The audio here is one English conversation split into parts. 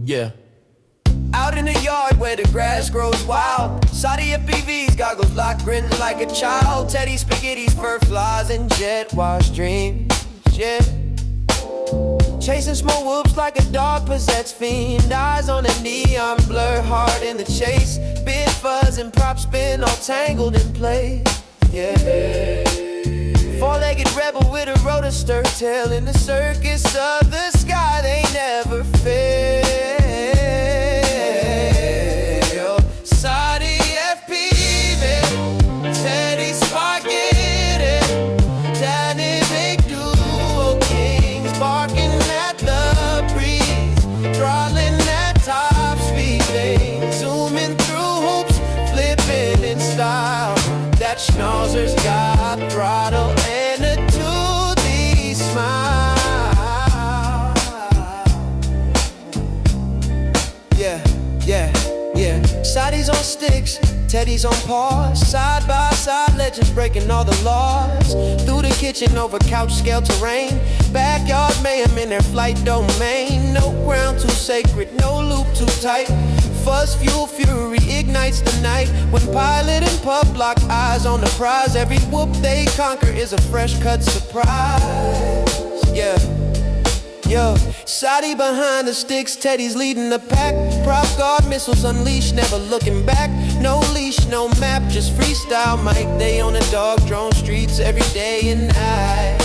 Yeah. Out in the yard where the grass grows wild, CiottiFPV's goggles locked, grinning like a child. Teddy spaghetti's, fur flies, and jet wash dreams. Yeah. Chasing small whoops like a dog possessed fiend. Eyes on a neon blur, hard in the chase. Big fuzz and prop spin, all tangled in place. Yeah. Four-legged rebel with a rotor stir tail in the circus of the sky. They never fail. CiottiFPV, Teddy spaghetti, dynamic duo kings, barking at the breeze, throttling at top speed, they zooming through hoops, flipping in style. That schnauzer's got throttle and a 2D smile. Yeah, yeah, yeah. Ciotti's on sticks, Teddy's on paws. Side by side, legends breaking all the laws. Through the kitchen, over couch scale terrain. Backyard mayhem in their flight domain. No ground too sacred, no loop too tight. Fuzz, fuel, fury ignites the night. When pilot and pup lock eyes on the prize, every whoop they conquer is a fresh cut surprise. Yeah. Yo, Ciotti behind the sticks, Teddy's leading the pack. Prop guard missiles unleashed, never looking back. No leash, no map, just freestyle mic. They on the dog drone streets every day and night.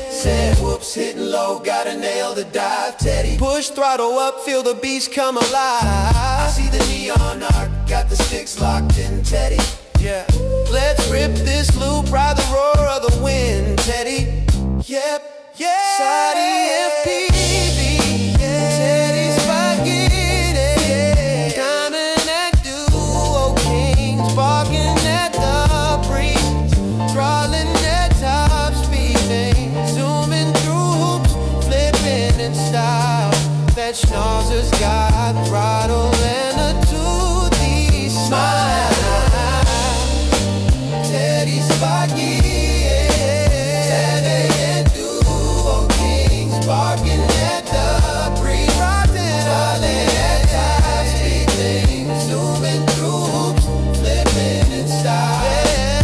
Said whoops, hitting low, gotta nail the dive. Teddy push throttle up, feel the beast come alive. I see the neon arc, got the sticks locked in. Teddy, yeah. Let's rip this loop, ride the roar of the wind. Teddy, yep. Yeah, CiottiFPV, Teddy spaghetti, dynamic duo kings, barking at the breeze, throttling at top speed, zooming through hoops, flipping in style. That schnauzer's got throttle and a 2D smile. Teddy spaghetti. Barking at the breeze, rolling at top speed, things zooming through hoops, flipping in style.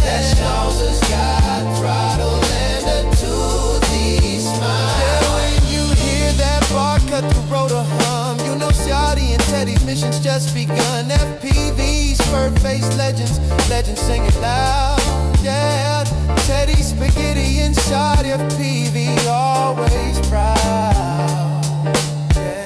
That schnauzer's got throttle and a 2D smile. Yeah, when you hear that bar cut the rotor hum, you know Ciotti and Teddy's mission's just begun. FPVs, fur-faced legends, legends singing loud. Yeah, Teddy spaghetti and CiottiFPV, always proud. Yeah.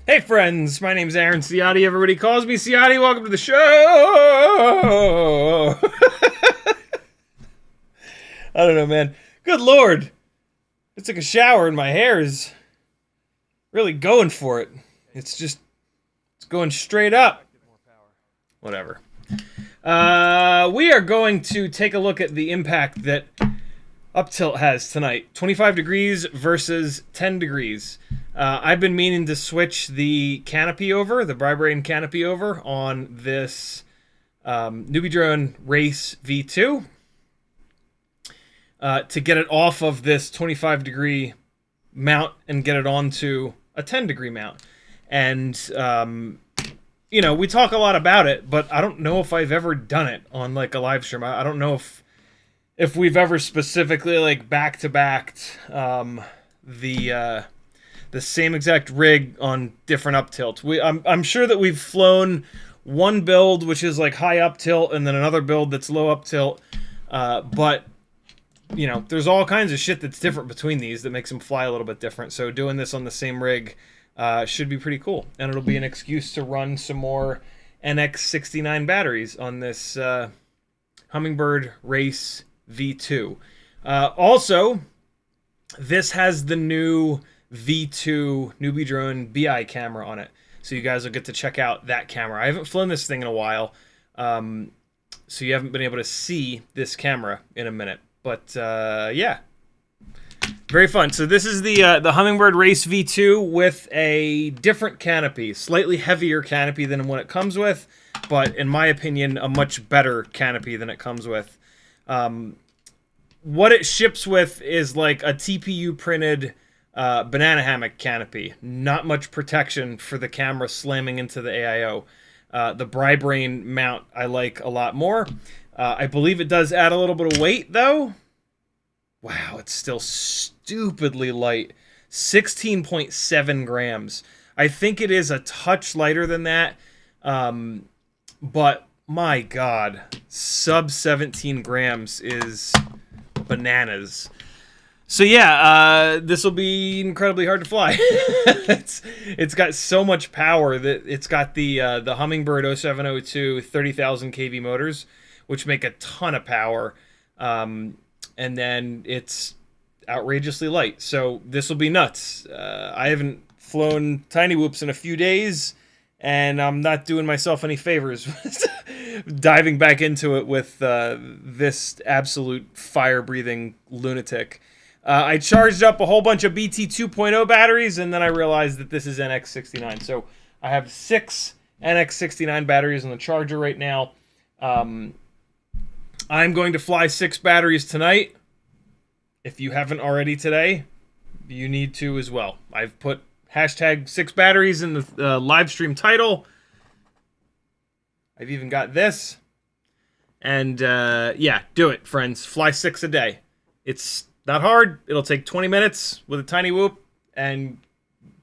Hey friends, my name's Aaron Ciotti. Everybody calls me Ciotti. Welcome to the show. I don't know, man. Good Lord. I took a shower and my hair is really going for it. It's going straight up. Whatever. We are going to take a look at the impact that Uptilt has tonight. 25 degrees versus 10 degrees. I've been meaning to switch the canopy over, the vibrating canopy over on this Newbie Drone Race V2 to get it off of this 25 degree mount and get it onto a 10 degree mount. And, you know, we talk a lot about it, but I don't know if I've ever done it on like a live stream. I don't know if we've ever specifically like back-to-backed the same exact rig on different uptilts. I'm sure that we've flown one build which is like high uptilt and then another build that's low uptilt. But you know, there's all kinds of shit that's different between these that makes them fly a little bit different. So doing this on the same rig should be pretty cool. And it'll be an excuse to run some more NX69 batteries on this Hummingbird Race V2. Also, this has the new V2 Newbie Drone BI camera on it. So you guys will get to check out that camera. I haven't flown this thing in a while, so you haven't been able to see this camera in a minute. But yeah, very fun. So this is the Hummingbird Race V2 with a different canopy, slightly heavier canopy than what it comes with, but in my opinion, a much better canopy than it comes with. What it ships with is like a TPU printed banana hammock canopy. Not much protection for the camera slamming into the AIO. The Bri-Brain mount I like a lot more. I believe it does add a little bit of weight, though. Wow, it's still stupidly light. 16.7 grams. I think it is a touch lighter than that. But, my God, sub 17 grams is bananas. So, yeah, this will be incredibly hard to fly. It's got so much power that it's got the Hummingbird 0702 30,000 kV motors, which make a ton of power, and then it's outrageously light. So this will be nuts. I haven't flown tinywhoops in a few days, and I'm not doing myself any favors diving back into it with this absolute fire-breathing lunatic. I charged up a whole bunch of BT 2.0 batteries, and then I realized that this is NX69. So I have 6 NX69 batteries on the charger right now. I'm going to fly 6 batteries tonight. If you haven't already today, you need to as well. I've put hashtag 6 batteries in the live stream title. I've even got this. And yeah, do it, friends. Fly 6 a day. It's not hard. It'll take 20 minutes with a tiny whoop. And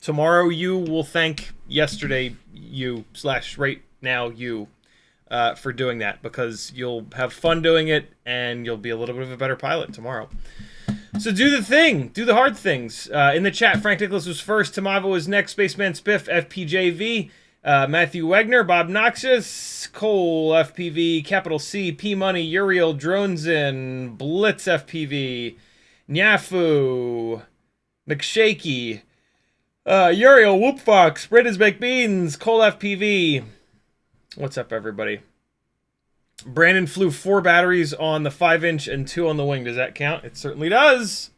tomorrow you will thank yesterday you / right now you for doing that, because you'll have fun doing it and you'll be a little bit of a better pilot tomorrow. So do the thing. Do the hard things. In the chat, Frank Nicholas was first. Timavo was next. Spaceman Spiff, FPJV. Matthew Wegner, Bob Noxious, Cole FPV, Capital C, P Money, Uriel, Dronezin, Blitz FPV, Nyafu, McShaky, Uriel, Whoopfox, Britta's Baked Beans, Cole FPV. What's up, everybody? Brandon flew 4 batteries on the 5-inch and 2 on the wing. Does that count? It certainly does.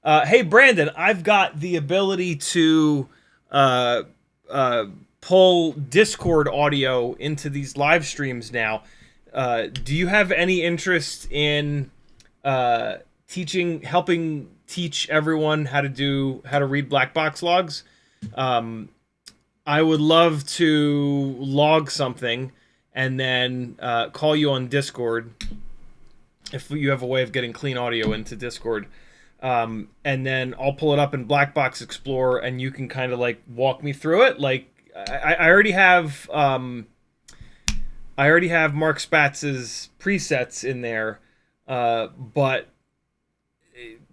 Hey, Brandon, I've got the ability to pull Discord audio into these live streams now. Do you have any interest in helping teach everyone how to read Blackbox logs? I would love to log something and then call you on Discord if you have a way of getting clean audio into Discord. And then I'll pull it up in Blackbox Explorer, and you can kind of like walk me through it. Like I already have Mark Spatz's presets in there, but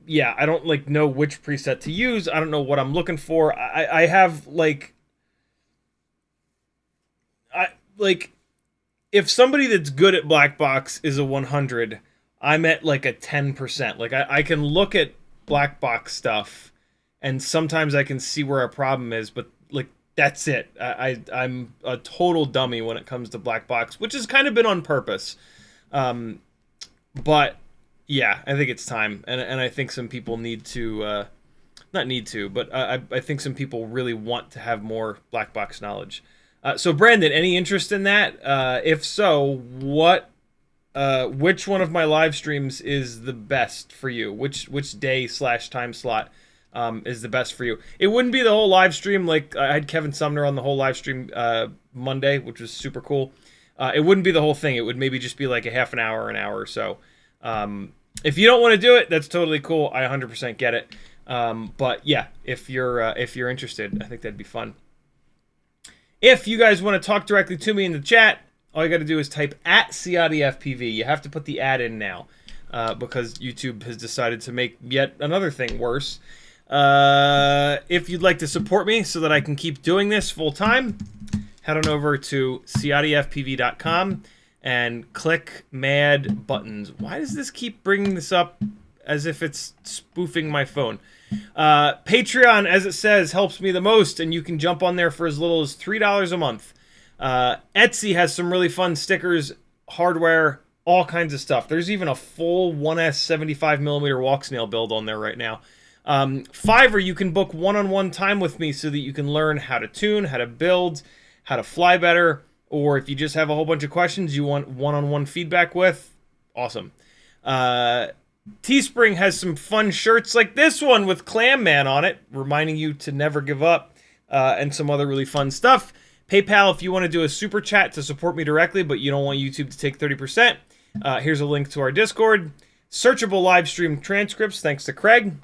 yeah, I don't like know which preset to use. I don't know what I'm looking for. I have like if somebody that's good at Blackbox is a 100, I'm at like a 10%. Like I can look at Blackbox stuff, and sometimes I can see where a problem is, but like that's it. I'm a total dummy when it comes to Blackbox, which has kind of been on purpose. But yeah, I think it's time, and I think some people need to, not need to, but I think some people really want to have more Blackbox knowledge. So Brandon, any interest in that? If so, which one of my live streams is the best for you? Which day / time slot is the best for you? It wouldn't be the whole live stream. Like I had Kevin Sumner on the whole live stream Monday, which was super cool. It wouldn't be the whole thing. It would maybe just be like a half an hour or so. If you don't want to do it, that's totally cool. I 100% get it. But yeah, if you're interested, I think that'd be fun. If you guys want to talk directly to me in the chat, all you got to do is type at CiottiFPV. You have to put the ad in now because YouTube has decided to make yet another thing worse. If you'd like to support me so that I can keep doing this full time, head on over to CiottiFPV.com and click Mad Buttons. Why does this keep bringing this up as if it's spoofing my phone? Patreon, as it says, helps me the most, and you can jump on there for as little as $3 a month. Etsy has some really fun stickers, hardware, all kinds of stuff. There's even a full 1S 75mm Walksnail build on there right now. Fiverr, you can book one-on-one time with me so that you can learn how to tune, how to build, how to fly better, or if you just have a whole bunch of questions you want one-on-one feedback with, awesome. Teespring has some fun shirts like this one with Clam Man on it, reminding you to never give up, and some other really fun stuff. PayPal, if you want to do a super chat to support me directly, but you don't want YouTube to take 30%, here's a link to our Discord. Searchable live stream transcripts, thanks to Craig.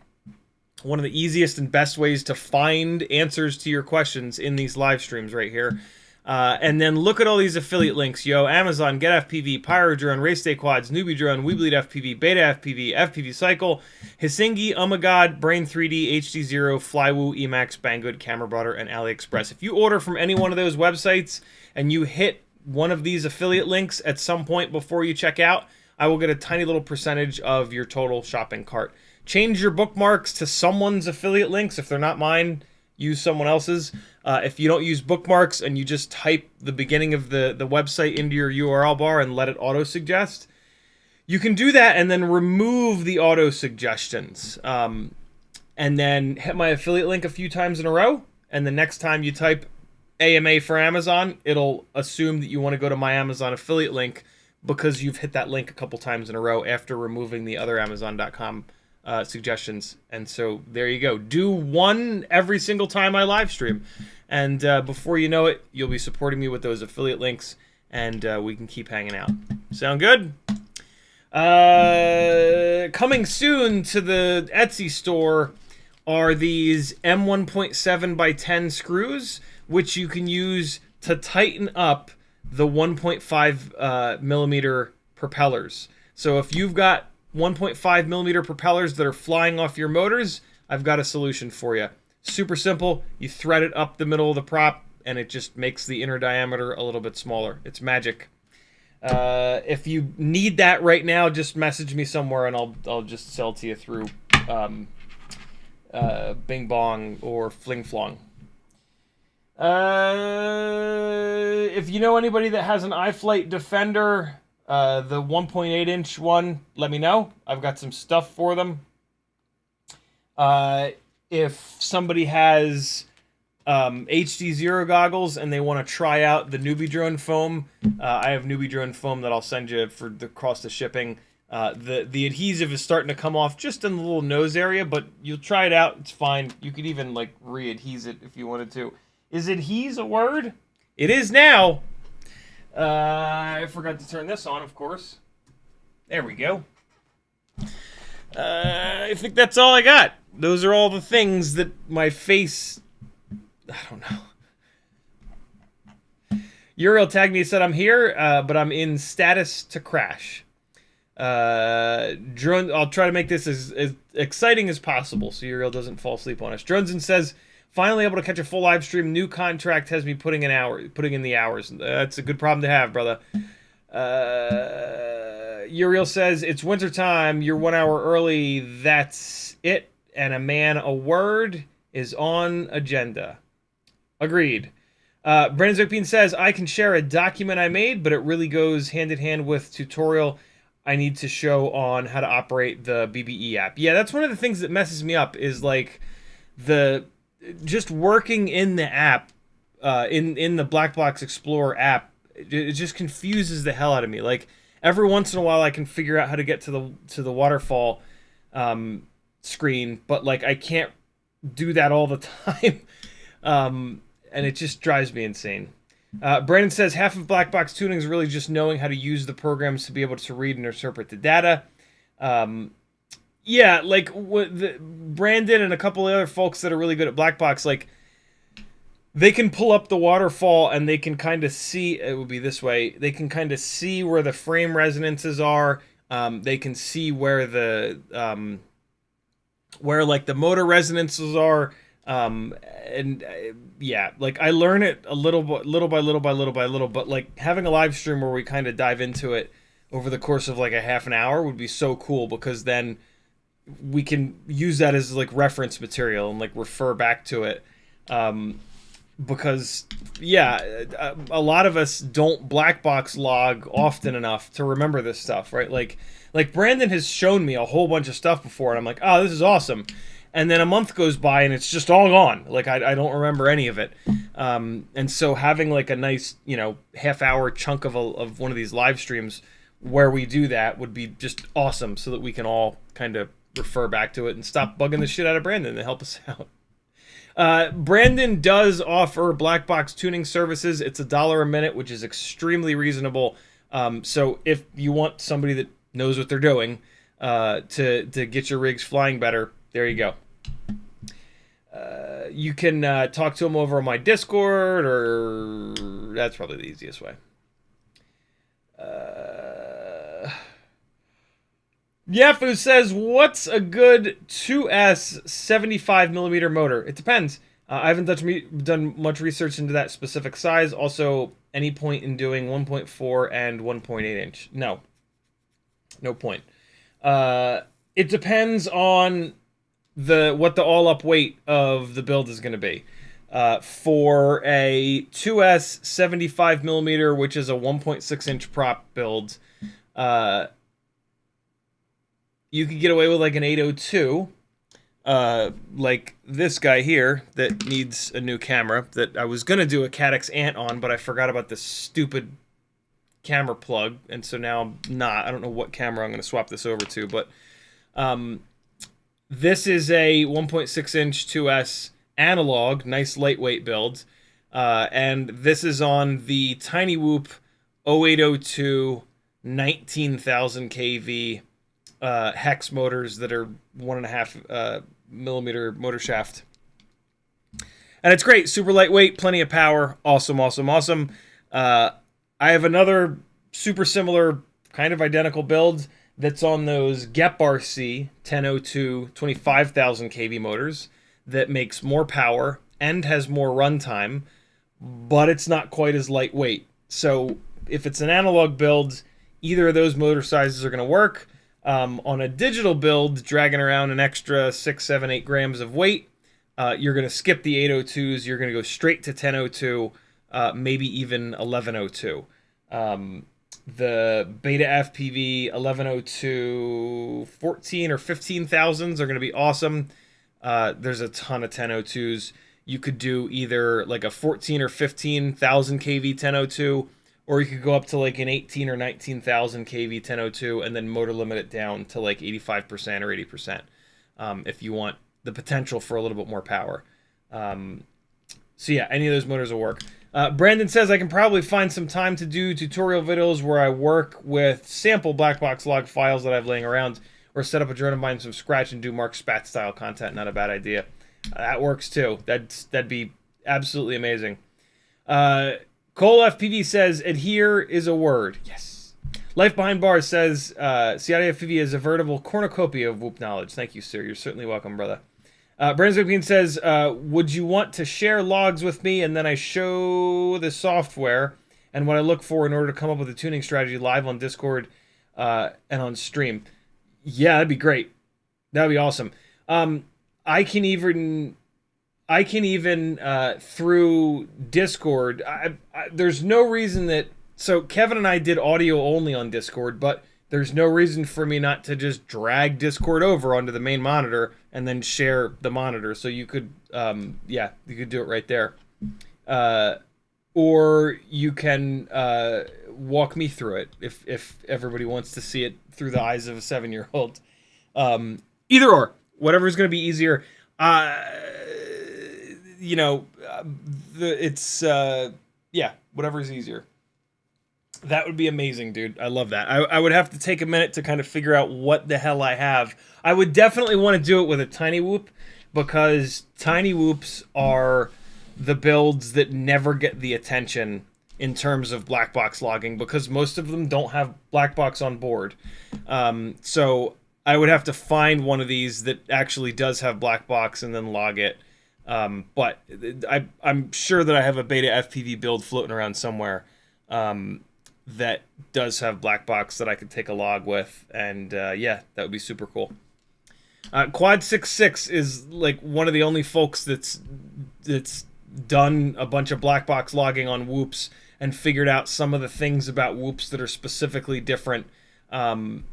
One of the easiest and best ways to find answers to your questions in these live streams right here. And then look at all these affiliate links, yo. Amazon, GetFPV, PyroDrone, Race Day Quads, Newbie Drone, WeBleedFPV, BetaFPV, FPV Cycle, Hisingi, Oh My God, Brain 3D, HD0, Flywoo, Emacs, Banggood, Camera Butter, and AliExpress. If you order from any one of those websites and you hit one of these affiliate links at some point before you check out, I will get a tiny little percentage of your total shopping cart. Change your bookmarks to someone's affiliate links. If they're not mine, use someone else's. If you don't use bookmarks and you just type the beginning of the website into your URL bar and let it auto-suggest, you can do that and then remove the auto-suggestions. And then hit my affiliate link a few times in a row, and the next time you type AMA for Amazon, it'll assume that you want to go to my Amazon affiliate link because you've hit that link a couple times in a row after removing the other Amazon.com suggestions. And so there you go. Do one every single time I live stream, and before you know it, you'll be supporting me with those affiliate links, and we can keep hanging out. Sound good? Coming soon to the Etsy store are these M1.7 by 10 screws, which you can use to tighten up the 1.5 millimeter propellers. So if you've got 1.5 millimeter propellers that are flying off your motors, I've got a solution for you. Super simple. You thread it up the middle of the prop, and it just makes the inner diameter a little bit smaller. It's magic. If you need that right now, just message me somewhere, and I'll just sell to you through Bing Bong or Fling Flong. If you know anybody that has an iFlight Defender, the 1.8 inch one, let me know. I've got some stuff for them. If somebody has HD0 goggles and they want to try out the Newbie Drone foam, I have Newbie Drone foam that I'll send you for the cost of shipping. The adhesive is starting to come off just in the little nose area, but you'll try it out. It's fine. You could even like re-adhese it if you wanted to. Is adhese a word? It is now. I forgot to turn this on, of course. There we go. I think that's all I got. Those are all the things that my face... I don't know. Uriel tagged me and said I'm here, but I'm in status to crash. Drone, I'll try to make this as exciting as possible so Uriel doesn't fall asleep on us. Dronzen says, finally able to catch a full live stream. New contract has me putting in the hours. That's a good problem to have, brother. Uriel says, it's wintertime. You're 1 hour early. That's it. And a man, a word is on agenda. Agreed. Brandon Zokpin says, I can share a document I made, but it really goes hand in hand with tutorial I need to show on how to operate the BBE app. Yeah, that's one of the things that messes me up is like just working in the app, in the Blackbox Explorer app. It just confuses the hell out of me. Like every once in a while I can figure out how to get to the waterfall screen, but like I can't do that all the time. And it just drives me insane. Brandon says half of Blackbox tuning is really just knowing how to use the programs to be able to read and interpret the data. Yeah, like Brandon and a couple of other folks that are really good at Blackbox, like they can pull up the waterfall and they can kind of see, it would be this way, they can kind of see where the frame resonances are. They can see where the where like the motor resonances are. Yeah, like I learn it a little by little, but like having a live stream where we kind of dive into it over the course of like a half an hour would be so cool, because then we can use that as like reference material and like refer back to it. Because yeah, a lot of us don't black box log often enough to remember this stuff, right? Like Brandon has shown me a whole bunch of stuff before, and I'm like, oh, this is awesome. And then a month goes by and it's just all gone. Like I don't remember any of it. And so having like a nice, you know, half-hour chunk of one of these live streams where we do that would be just awesome, so that we can all kind of refer back to it and stop bugging the shit out of Brandon to help us out. Brandon does offer black box tuning services. It's $1 a minute, which is extremely reasonable. So if you want somebody that knows what they're doing to get your rigs flying better, there you go. You can talk to him over on my Discord, or that's probably the easiest way. Yafu says, what's a good 2S 75mm motor? It depends. I haven't done much research into that specific size. Also, any point in doing 1.4 and 1.8 inch? No. No point. It depends on what the all-up weight of the build is going to be. For a 2S 75mm, which is a 1.6 inch prop build, you could get away with like an 802, like this guy here that needs a new camera that I was going to do a Caddx Ant on, but I forgot about this stupid camera plug, and so now I'm not. I don't know what camera I'm going to swap this over to, but this is a 1.6 inch 2S analog, nice lightweight build, and this is on the tinywhoop 0802 19,000 kV hex motors that are 1.5 millimeter motor shaft, and it's great, super lightweight, plenty of power, awesome. I have another super similar, kind of identical build that's on those GEP RC 1002 25,000 kV motors that makes more power and has more runtime, but it's not quite as lightweight. So if it's an analog build, either of those motor sizes are going to work. On a digital build, dragging around an extra 6, 7, 8 grams of weight, you're going to skip the 802s. You're going to go straight to 1002, maybe even 1102. The BetaFPV 1102 14 or 15,000s are going to be awesome. There's a ton of 1002s. You could do either like a 14 or 15,000 kV 1002, or you could go up to like an 18 or 19,000 kV 1002 and then motor limit it down to like 85% or 80% if you want the potential for a little bit more power. So yeah, any of those motors will work. Brandon says, I can probably find some time to do tutorial videos where I work with sample black box log files that I've laying around, or set up a drone of mine from scratch and do Mark Spat style content. Not a bad idea. That works too. That'd be absolutely amazing. Cole FPV says, adhere is a word. Yes. Life Behind Bars says, CiottiFPV is a veritable cornucopia of Whoop knowledge. Thank you, sir. You're certainly welcome, brother. Brandon Zipkin says, would you want to share logs with me, and then I show the software and what I look for in order to come up with a tuning strategy live on Discord and on stream? Yeah, that'd be great. That'd be awesome. I can even through Discord, there's no reason that... So Kevin and I did audio only on Discord, but there's no reason for me not to just drag Discord over onto the main monitor and then share the monitor. So you could, yeah, you could do it right there. Or you can walk me through it if everybody wants to see it through the eyes of a 7-year-old. Either or, whatever's going to be easier. You know, yeah, whatever's easier. That would be amazing, dude. I love that. I would have to take a minute to kind of figure out what the hell I have. I would definitely want to do it with a tinywhoop, because tinywhoops are the builds that never get the attention in terms of Blackbox logging, because most of them don't have Blackbox on board. So I would have to find one of these that actually does have Blackbox and then log it. But I'm sure that I have a BetaFPV build floating around somewhere that does have Blackbox that I could take a log with, and yeah, that would be super cool. Quad66 is like one of the only folks that's done a bunch of Blackbox logging on Whoops and figured out some of the things about Whoops that are specifically different, and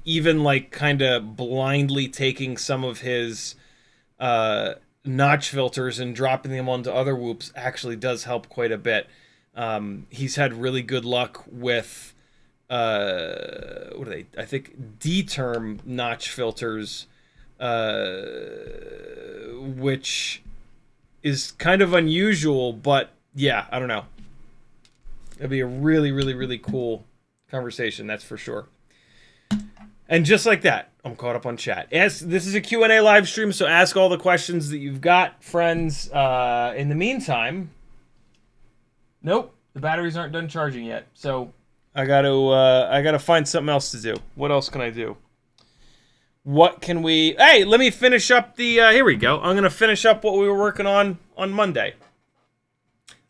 even like kind of blindly taking some of his notch filters and dropping them onto other Whoops actually does help quite a bit. He's had really good luck with what are they? I think D-term notch filters, which is kind of unusual, but yeah, I don't know. It'd be a really, really, really cool conversation, that's for sure. And just like that, I'm caught up on chat. This is a Q&A live stream, so ask all the questions that you've got, friends. In the meantime, nope, the batteries aren't done charging yet, so I gotta find something else to do. What else can I do? What can we... Hey, let me finish up the... here we go. I'm gonna finish up what we were working on Monday.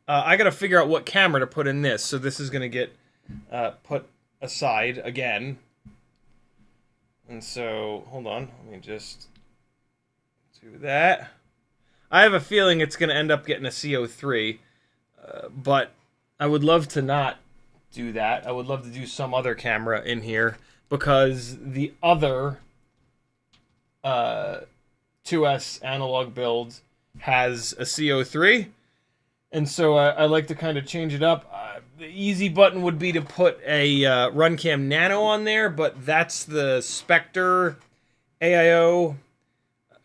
I gotta figure out what camera to put in this, so this is gonna get put aside again. And so, hold on, let me just do that. I have a feeling it's gonna end up getting a CO3, but I would love to not do that. I would love to do some other camera in here, because the other 2S analog build has a CO3, and so I like to kind of change it up. The easy button would be to put a RunCam Nano on there, but that's the Spectre AIO,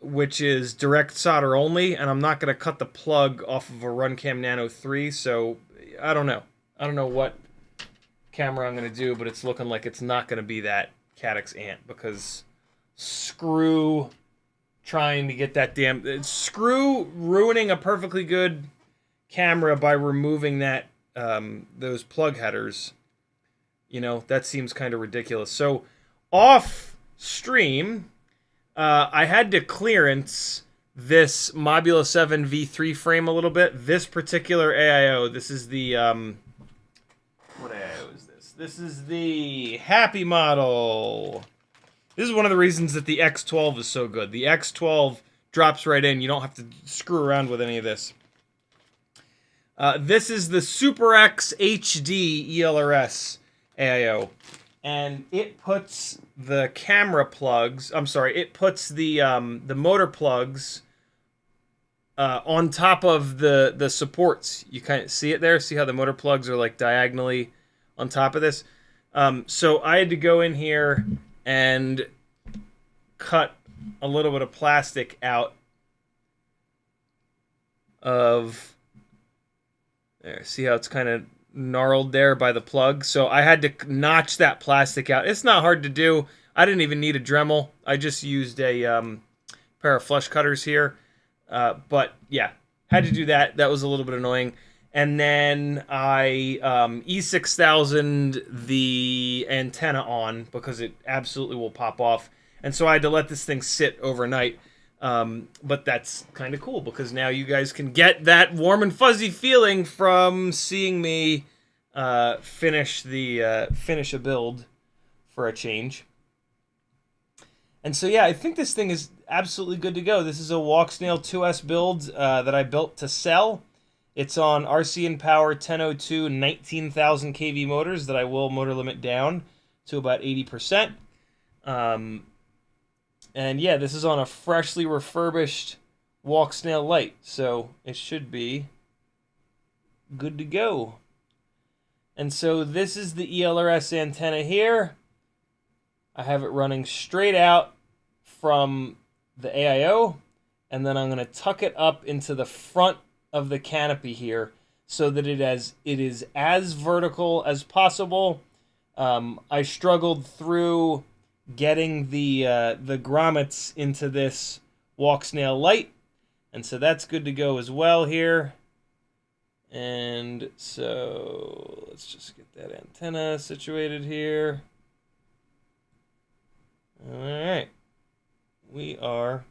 which is direct solder only, and I'm not going to cut the plug off of a RunCam Nano 3, so I don't know. I don't know what camera I'm going to do, but it's looking like it's not going to be that Caddx Ant, because screw trying to get that damn... Screw ruining a perfectly good camera by removing that those plug headers. You know, that seems kind of ridiculous. So off stream, I had to clearance this Mobula 7 V3 frame a little bit. This particular AIO, this is the what AIO is this? This is the Happy model. This is one of the reasons that the X12 is so good. The X12 drops right in. You don't have to screw around with any of this. This is the Super X HD ELRS AIO. And it puts the camera plugs, I'm sorry, it puts the motor plugs on top of the supports. You kind of see it there? See how the motor plugs are like diagonally on top of this? So I had to go in here and cut a little bit of plastic out of... There, see how it's kind of gnarled there by the plug? So I had to notch that plastic out. It's not hard to do. I didn't even need a Dremel. I just used a pair of flush cutters here. But yeah, had to do that. That was a little bit annoying. And then I E6000 the antenna on, because it absolutely will pop off. And so I had to let this thing sit overnight. But that's kind of cool, because now you guys can get that warm and fuzzy feeling from seeing me finish a build for a change. And so yeah, I think this thing is absolutely good to go. This is a Walksnail 2S build that I built to sell. It's on RC & Power 1002 19,000 kV motors that I will motor limit down to about 80%. And yeah, this is on a freshly refurbished Walksnail Lite, so it should be good to go. And so this is the ELRS antenna here. I have it running straight out from the AIO, and then I'm going to tuck it up into the front of the canopy here so that it is as vertical as possible. I struggled through getting the grommets into this Walksnail Lite, And so that's good to go as well here. And so let's just get that antenna situated here. All right. We are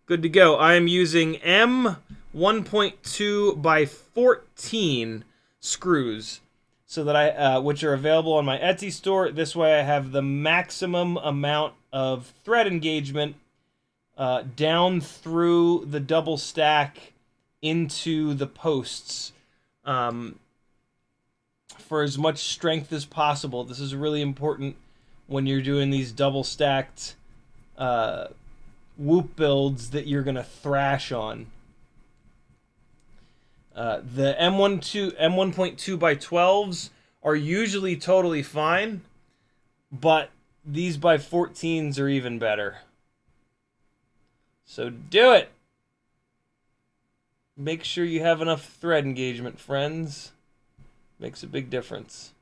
good to go. I am using M 1.2 by 14 screws, so that which are available on my Etsy store. This way I have the maximum amount of thread engagement down through the double stack into the posts for as much strength as possible. This is really important when you're doing these double stacked whoop builds that you're going to thrash on. The M1.2 by 12s are usually totally fine, but these by 14s are even better. So do it. Make sure you have enough thread engagement, friends. Makes a big difference.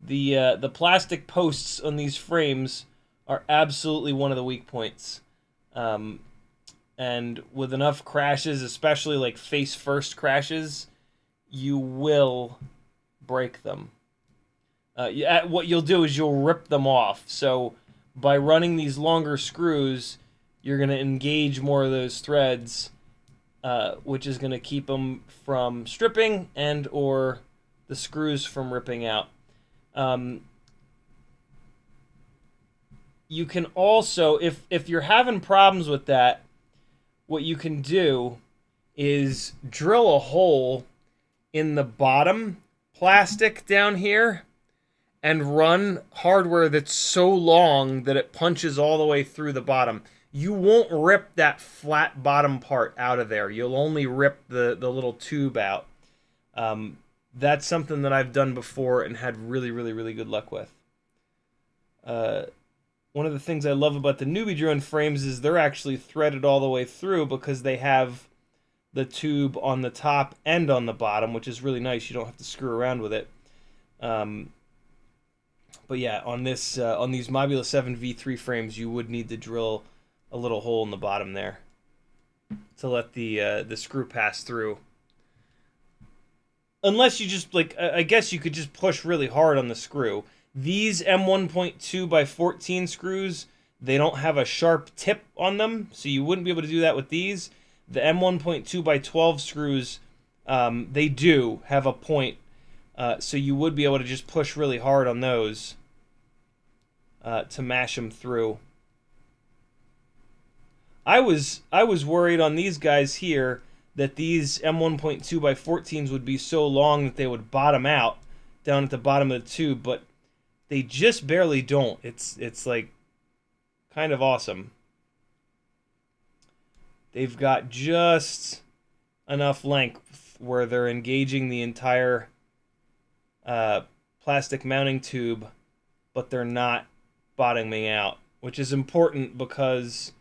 The plastic posts on these frames are absolutely one of the weak points. And with enough crashes, especially like face-first crashes, you will break them. What you'll do is you'll rip them off. So by running these longer screws, you're going to engage more of those threads, which is going to keep them from stripping and or the screws from ripping out. You can also, if you're having problems with that, what you can do is drill a hole in the bottom plastic down here and run hardware that's so long that it punches all the way through the bottom. You won't rip that flat bottom part out of there. You'll only rip the little tube out. That's something that I've done before and had really, really, really good luck with. One of the things I love about the newbie drone frames is they're actually threaded all the way through because they have the tube on the top and on the bottom, which is really nice. You don't have to screw around with it. But yeah, on these Mobula 7 V3 frames, you would need to drill a little hole in the bottom there to let the screw pass through. Unless you just, like, I guess you could just push really hard on the screw. These M1.2 by 14 screws, they don't have a sharp tip on them, so you wouldn't be able to do that with these. The M1.2 by 12 screws, they do have a point, so you would be able to just push really hard on those to mash them through. I was worried on these guys here that these M1.2 by 14s would be so long that they would bottom out down at the bottom of the tube, but they just barely don't. It's like kind of awesome. They've got just enough length where they're engaging the entire plastic mounting tube, but they're not bottoming out, which is important because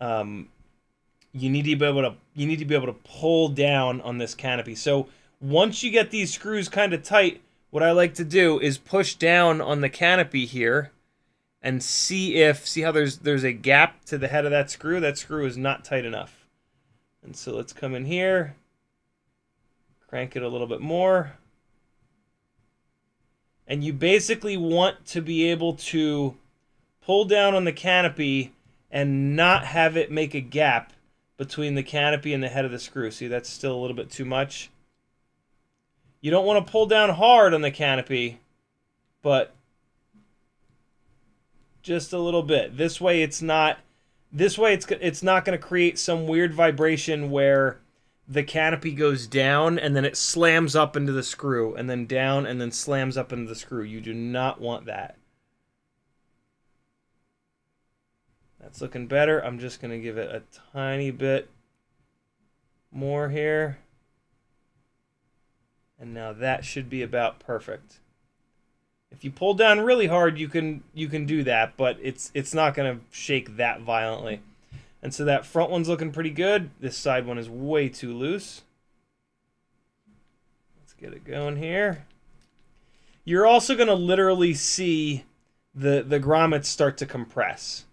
you need to be able to pull down on this canopy. So once you get these screws kind of tight, what I like to do is push down on the canopy here and see how there's a gap to the head of that screw. That screw is not tight enough. And so let's come in here, crank it a little bit more. And you basically want to be able to pull down on the canopy and not have it make a gap between the canopy and the head of the screw. See, that's still a little bit too much. You don't want to pull down hard on the canopy, but just a little bit. This way it's not going to create some weird vibration where the canopy goes down and then it slams up into the screw, and then down and then slams up into the screw. You do not want that. That's looking better. I'm just going to give it a tiny bit more here. And now that should be about perfect. If you pull down really hard, you can do that, but it's not going to shake that violently. And so that front one's looking pretty good. This side one is way too loose. Let's get it going here. You're also going to literally see the grommets start to compress.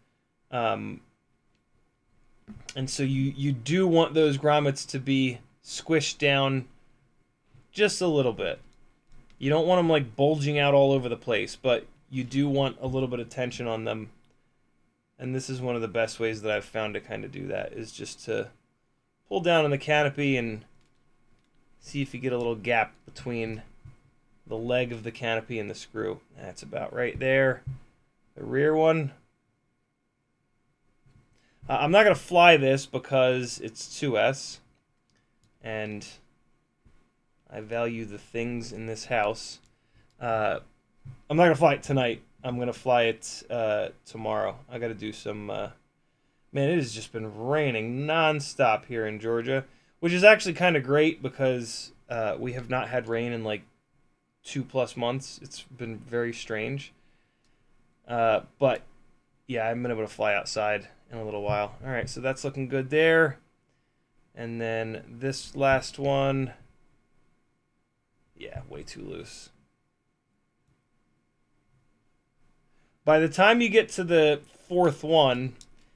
And so you do want those grommets to be squished down just a little bit. You don't want them like bulging out all over the place, but you do want a little bit of tension on them. And this is one of the best ways that I've found to kind of do that, is just to pull down on the canopy and see if you get a little gap between the leg of the canopy and the screw. That's about right there. The rear one. I'm not going to fly this because it's 2S, and I value the things in this house. I'm not going to fly it tonight. I'm going to fly it tomorrow. I got to do some... man, it has just been raining nonstop here in Georgia, which is actually kind of great because we have not had rain in like 2+ months. It's been very strange. But, yeah, I haven't been able to fly outside in a little while. All right, so that's looking good there. And then this last one... yeah, way too loose. By the time you get to the 4th one,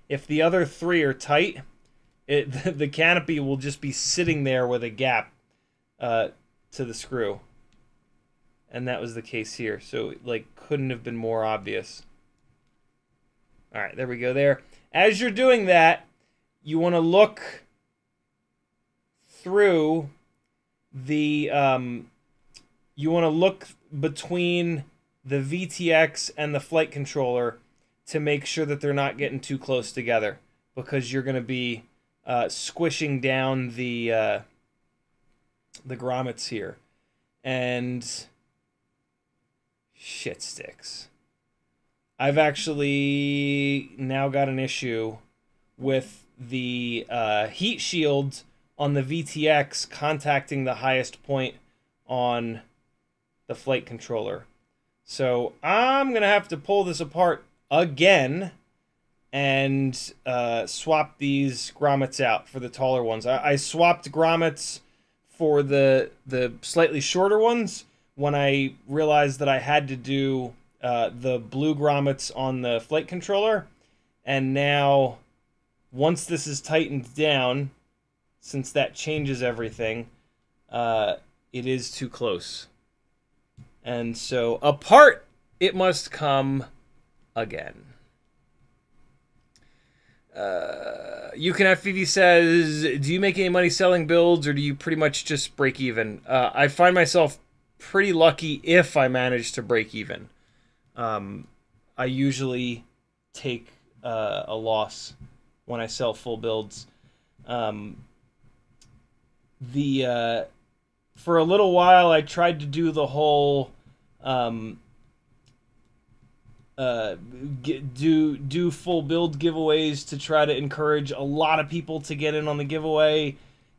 if the other 3 are tight, the canopy will just be sitting there with a gap to the screw. And that was the case here. So, like, couldn't have been more obvious. All right, there we go there. As you're doing that, you want to look through the... you want to look between the VTX and the flight controller to make sure that they're not getting too close together, because you're going to be squishing down the grommets here. And shit sticks. I've actually now got an issue with the heat shield on the VTX contacting the highest point on the flight controller. So I'm going to have to pull this apart again and swap these grommets out for the taller ones. I swapped grommets for the slightly shorter ones when I realized that I had to do the blue grommets on the flight controller. And now, once this is tightened down, since that changes everything, it is too close. And so, apart it must come again. UCanFPV says, do you make any money selling builds, or do you pretty much just break even? I find myself pretty lucky if I manage to break even. I usually take a loss when I sell full builds. For a little while, I tried to do the whole do full build giveaways to try to encourage a lot of people to get in on the giveaway,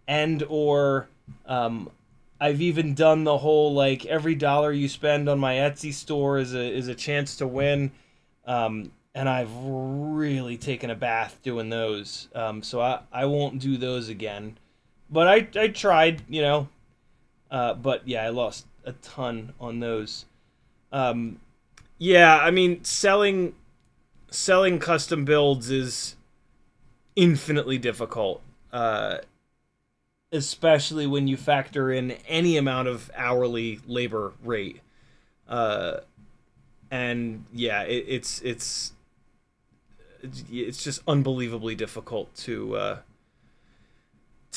and or I've even done the whole like every dollar you spend on my Etsy store is a chance to win, and I've really taken a bath doing those. So I won't do those again, but I tried, you know. But yeah, I lost a ton on those. Yeah, I mean, selling custom builds is infinitely difficult, especially when you factor in any amount of hourly labor rate. And yeah, it's just unbelievably difficult to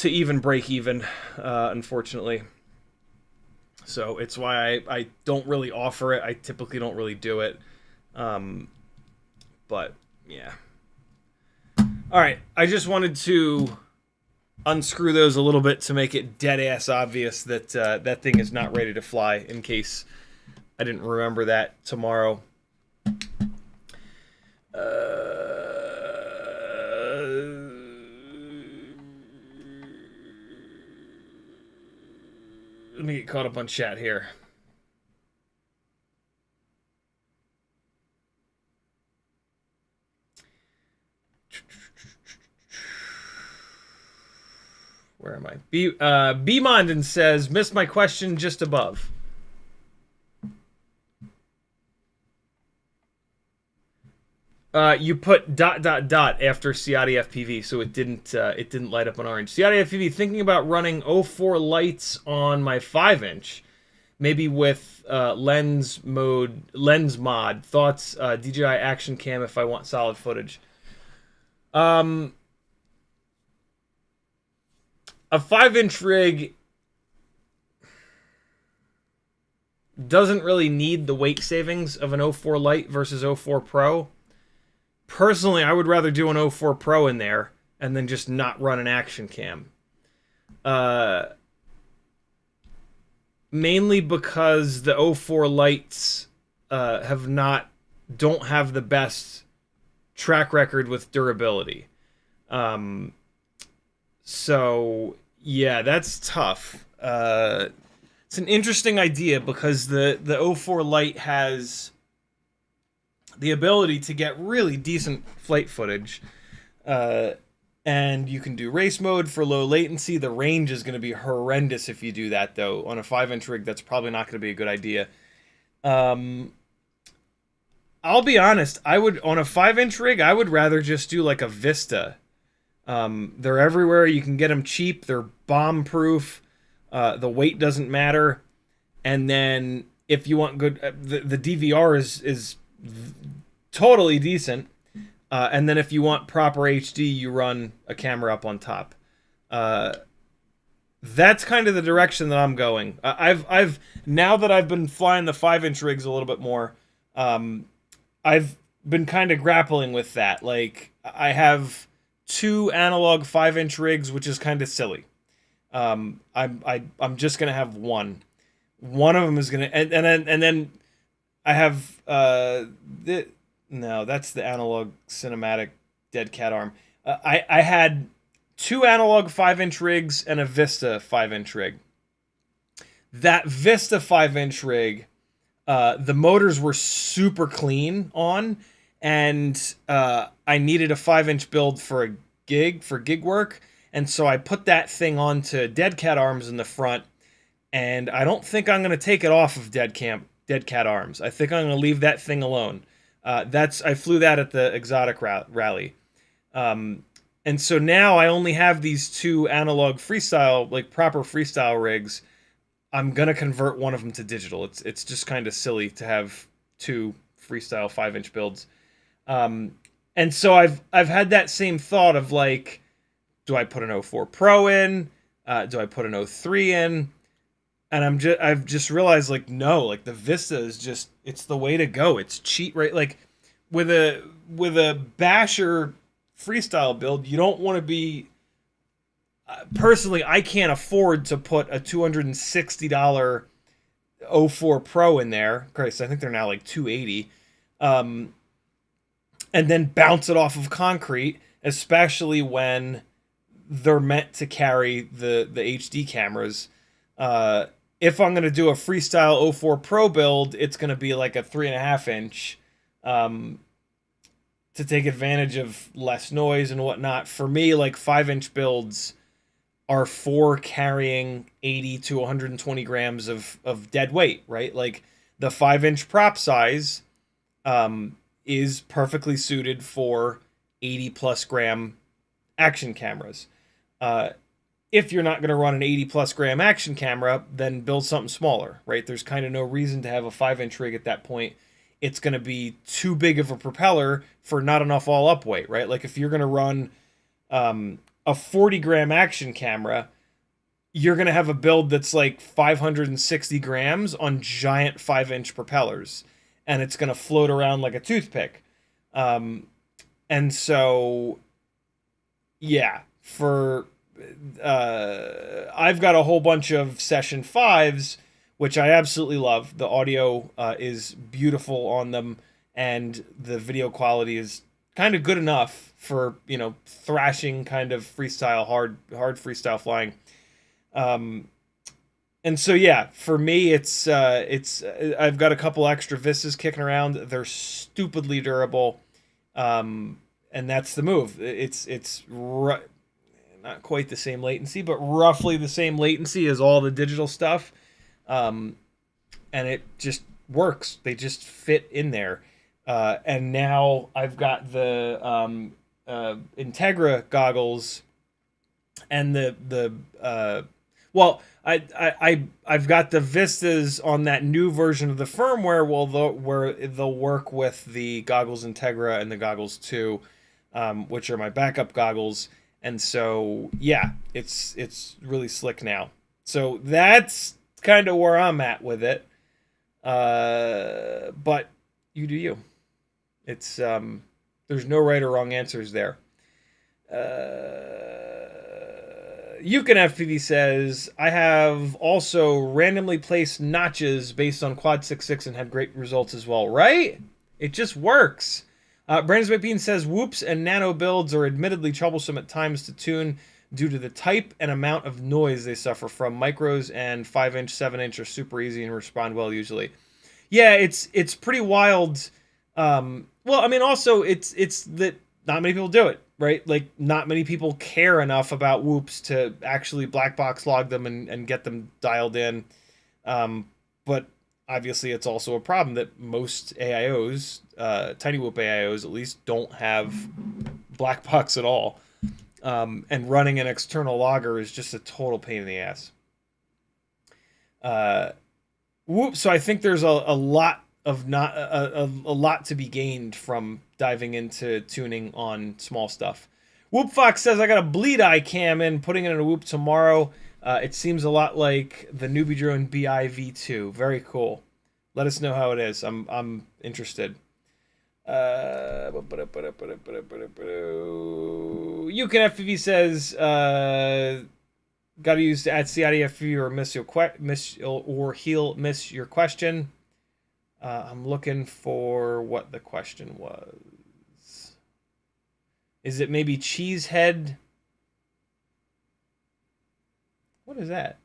even break even, unfortunately. So it's why I don't really offer it. I typically don't really do it. But, yeah. Alright, I just wanted to unscrew those a little bit to make it dead-ass obvious that that thing is not ready to fly, in case I didn't remember that tomorrow. Let me get caught up on chat here. Where am I? B Mondin says, missed my question just above. You put ... after CiottiFPV, so it didn't light up on orange. CiottiFPV, thinking about running O4 Lites on my 5-inch, maybe with lens mod. Thoughts? DJI Action Cam if I want solid footage. A 5-inch rig doesn't really need the weight savings of an O4 Lite versus O4 Pro. Personally, I would rather do an O4 Pro in there and then just not run an action cam. Mainly because the O4 Lites don't have the best track record with durability. So yeah, that's tough. It's an interesting idea because the O4 Lite has the ability to get really decent flight footage. And you can do race mode for low latency. The range is going to be horrendous if you do that, though. On a 5-inch rig, that's probably not going to be a good idea. I'll be honest. On a 5-inch rig, I would rather just do like a Vista. They're everywhere. You can get them cheap. They're bomb-proof. The weight doesn't matter. And then if you want good... the DVR is totally decent. And then if you want proper HD, you run a camera up on top. That's kind of the direction that I'm going. I've now that I've been flying the 5-inch rigs a little bit more, I've been kind of grappling with that. Like, I have 2 analog 5-inch rigs, which is kind of silly. I'm just gonna have one. One of them is gonna, and then I have no, that's the analog cinematic dead cat arm. I had 2 analog 5-inch rigs and a Vista 5-inch rig. That Vista 5-inch rig, the motors were super clean on, and I needed a 5-inch build for gig work, and so I put that thing onto dead cat arms in the front, and I don't think I'm going to take it off of dead cat arms. I think I'm going to leave that thing alone. I flew that at the exotic rally. And so now I only have these 2 analog freestyle, like proper freestyle rigs. I'm going to convert one of them to digital. It's just kind of silly to have 2 freestyle 5-inch builds. And so I've had that same thought of like, do I put an O4 Pro in? Do I put an O3 in? And I've just realized, like, no, like the Vista is just, it's the way to go. It's cheap, right? Like with a basher freestyle build, you don't want to be, personally, I can't afford to put a $260 O4 Pro in there. Christ, I think they're now like $280. And then bounce it off of concrete, especially when they're meant to carry the HD cameras. If I'm going to do a freestyle O4 Pro build, it's going to be like a 3.5-inch to take advantage of less noise and whatnot. For me, like 5-inch builds are for carrying 80 to 120 grams of dead weight, right? Like the 5-inch prop size is perfectly suited for 80 plus gram action cameras. If you're not going to run an 80 plus gram action camera, then build something smaller, right? There's kind of no reason to have a 5-inch rig at that point. It's going to be too big of a propeller for not enough all up weight, right? Like if you're going to run a 40 gram action camera, you're going to have a build that's like 560 grams on giant 5-inch propellers, and it's going to float around like a toothpick. And so, yeah, I've got a whole bunch of Session 5s, which I absolutely love. The audio is beautiful on them, and the video quality is kind of good enough for, you know, thrashing kind of freestyle, hard freestyle flying. And so, yeah, for me, it's I've got a couple extra Vistas kicking around. They're stupidly durable, and that's the move. It's not quite the same latency, but roughly the same latency as all the digital stuff. And it just works. They just fit in there. And now I've got the Integra goggles and I've got the Vistas on that new version of the firmware where they'll work with the goggles Integra and the goggles 2, which are my backup goggles. And so yeah, it's really slick now. So that's kind of where I'm at with it. But you do you. It's there's no right or wrong answers there. FPV says, I have also randomly placed notches based on Quad 66 and had great results as well, right? It just works. Brandon's White Bean says, whoops and nano builds are admittedly troublesome at times to tune due to the type and amount of noise they suffer from. Micros and 5-inch, 7-inch are super easy and respond well usually. Yeah, it's pretty wild. Well, I mean, also it's that not many people do it, right? Like, not many people care enough about whoops to actually black box log them and get them dialed in. But obviously, it's also a problem that most AIOs, tiny whoop AIOs at least, don't have black box at all. And running an external logger is just a total pain in the ass. Whoops. So I think there's a lot of a lot to be gained from diving into tuning on small stuff. Whoop Fox says, I got a bleed eye cam in, putting it in a whoop tomorrow. It seems a lot like the Newbie Drone BI V2. Very cool. Let us know how it is. I'm interested. FPV says, got to use to add CiottiFPV or miss your question. I'm looking for what the question was. Is it maybe Cheesehead? What is that?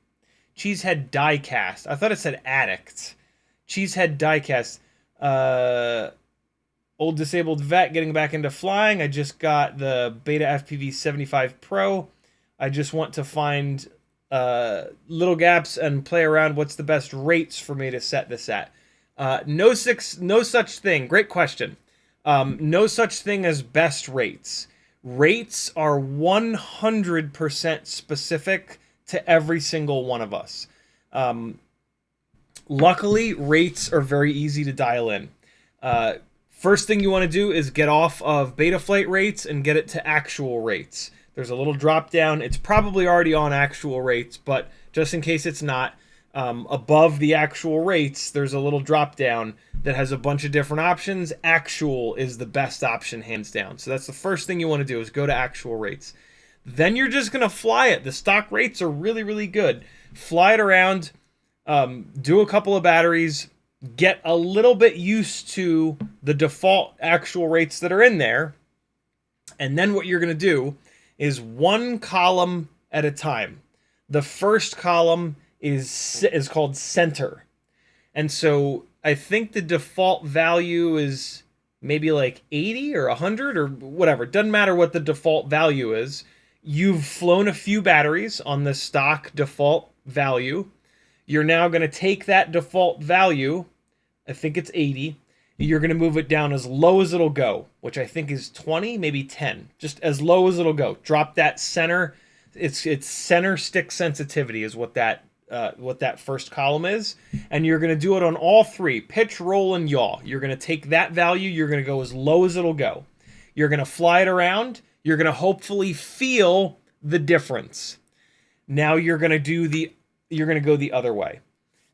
Cheesehead Diecast. I thought it said Addict. Cheesehead Diecast. Old disabled vet getting back into flying. I just got the BetaFPV 75 Pro. I just want to find little gaps and play around. What's the best rates for me to set this at? No such thing. Great question. No such thing as best rates. Rates are 100% specific to every single one of us. Luckily, rates are very easy to dial in. First thing you want to do is get off of Betaflight rates and get it to actual rates. There's a little drop down. It's probably already on actual rates, but just in case it's not, above the actual rates, there's a little drop down that has a bunch of different options. Actual is the best option, hands down. So that's the first thing you want to do, is go to actual rates. Then you're just going to fly it. The stock rates are really, really good. Fly it around, do a couple of batteries, get a little bit used to the default actual rates that are in there. And then what you're going to do is one column at a time. The first column is called center. And so I think the default value is maybe like 80 or 100 or whatever. It doesn't matter what the default value is. You've flown a few batteries on the stock default value. You're now going to take that default value, I think it's 80, you're going to move it down as low as it'll go, which I think is 20, maybe 10. Just as low as it'll go. Drop that center. It's center stick sensitivity is what that first column is. And you're going to do it on all three, pitch, roll, and yaw. You're going to take that value. You're going to go as low as it'll go. You're going to fly it around. You're going to hopefully feel the difference. Now you're going to go the other way.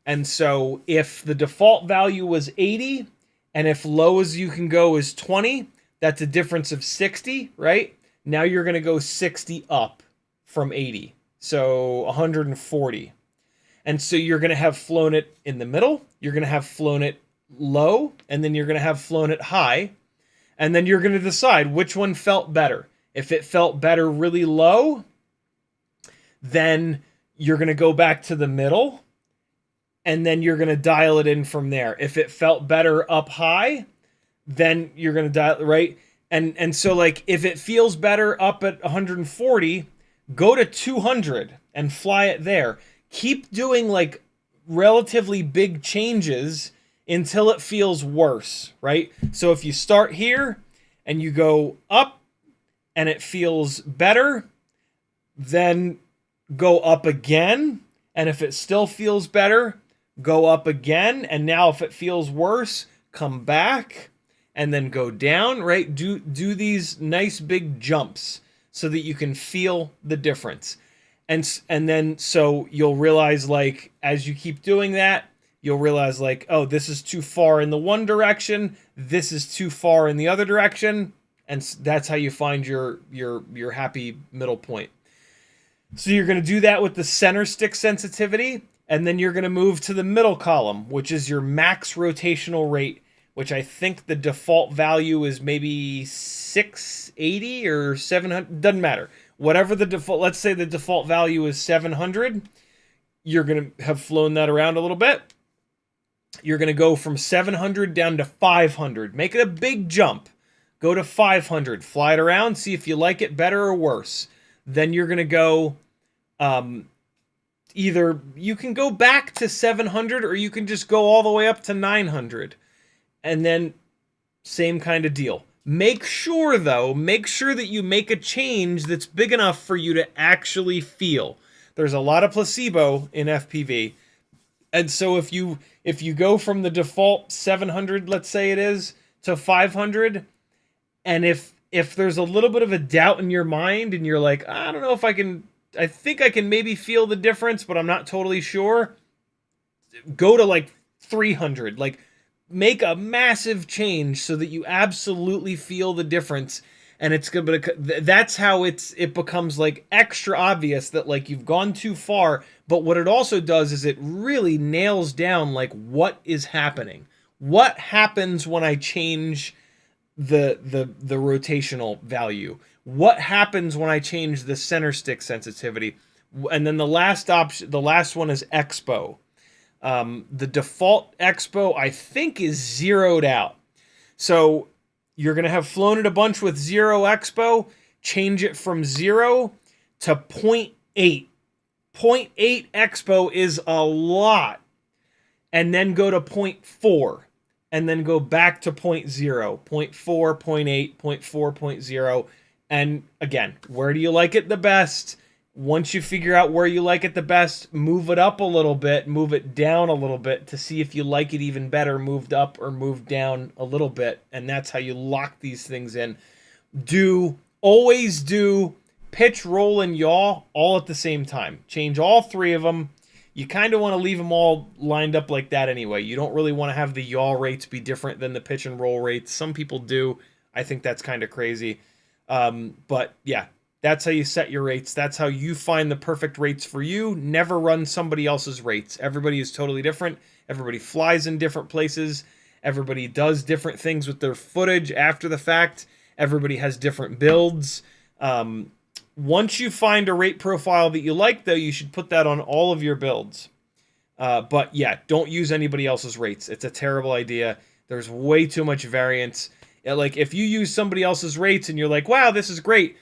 And so if the default value was 80, and if low as you can go is 20, that's a difference of 60, right? Now you're going to go 60 up from 80. So 140. And so you're going to have flown it in the middle, you're going to have flown it low, and then you're going to have flown it high. And then you're going to decide which one felt better. If it felt better really low, then you're going to go back to the middle, and then you're going to dial it in from there. If it felt better up high, then you're going to dial it, right? And so, like, if it feels better up at 140, go to 200 and fly it there. Keep doing, like, relatively big changes until it feels worse, right? So if you start here and you go up and it feels better, then go up again. And if it still feels better, go up again. And now if it feels worse, come back and then go down, right? Do these nice big jumps so that you can feel the difference. And then so you'll realize, like, as you keep doing that, you'll realize, like, oh, this is too far in the one direction, this is too far in the other direction, and that's how you find your happy middle point. So you're going to do that with the center stick sensitivity, and then you're going to move to the middle column, which is your max rotational rate, which I think the default value is maybe 680 or 700, doesn't matter. Whatever the default, let's say the default value is 700, you're going to have flown that around a little bit. You're going to go from 700 down to 500. Make it a big jump. Go to 500. Fly it around. See if you like it better or worse. Then you're going to go, either you can go back to 700 or you can just go all the way up to 900. And then same kind of deal. Make sure, though, that you make a change that's big enough for you to actually feel. There's a lot of placebo in FPV. And so if you go from the default 700, let's say it is, to 500, and if there's a little bit of a doubt in your mind and you're like, I don't know if I think I can maybe feel the difference, but I'm not totally sure, go to like 300. Like, make a massive change so that you absolutely feel the difference. And it's gonna, that's how it becomes like extra obvious that like you've gone too far. But what it also does is it really nails down like what is happening. What happens when I change the rotational value? What happens when I change the center stick sensitivity? And then the last option, the last one is expo. The default expo, I think, is zeroed out. So you're going to have flown it a bunch with 0 expo, change it from 0 to 0.8. 0.8 expo is a lot. And then go to 0.4. And then go back to 0.0. 0.4, 0.8, 0.4, 0.0. And again, where do you like it the best? Once you figure out where you like it the best, move it up a little bit, move it down a little bit to see if you like it even better, moved up or moved down a little bit. And that's how you lock these things in. Always do pitch, roll, and yaw all at the same time. Change all 3 of them. You kind of want to leave them all lined up like that anyway. You don't really want to have the yaw rates be different than the pitch and roll rates. Some people do. I think that's kind of crazy. But yeah. That's how you set your rates. That's how you find the perfect rates for you. Never run somebody else's rates. Everybody is totally different. Everybody flies in different places. Everybody does different things with their footage after the fact. Everybody has different builds. Once you find a rate profile that you like, though, you should put that on all of your builds. But yeah, don't use anybody else's rates. It's a terrible idea. There's way too much variance. Like, if you use somebody else's rates and you're like, wow, this is great,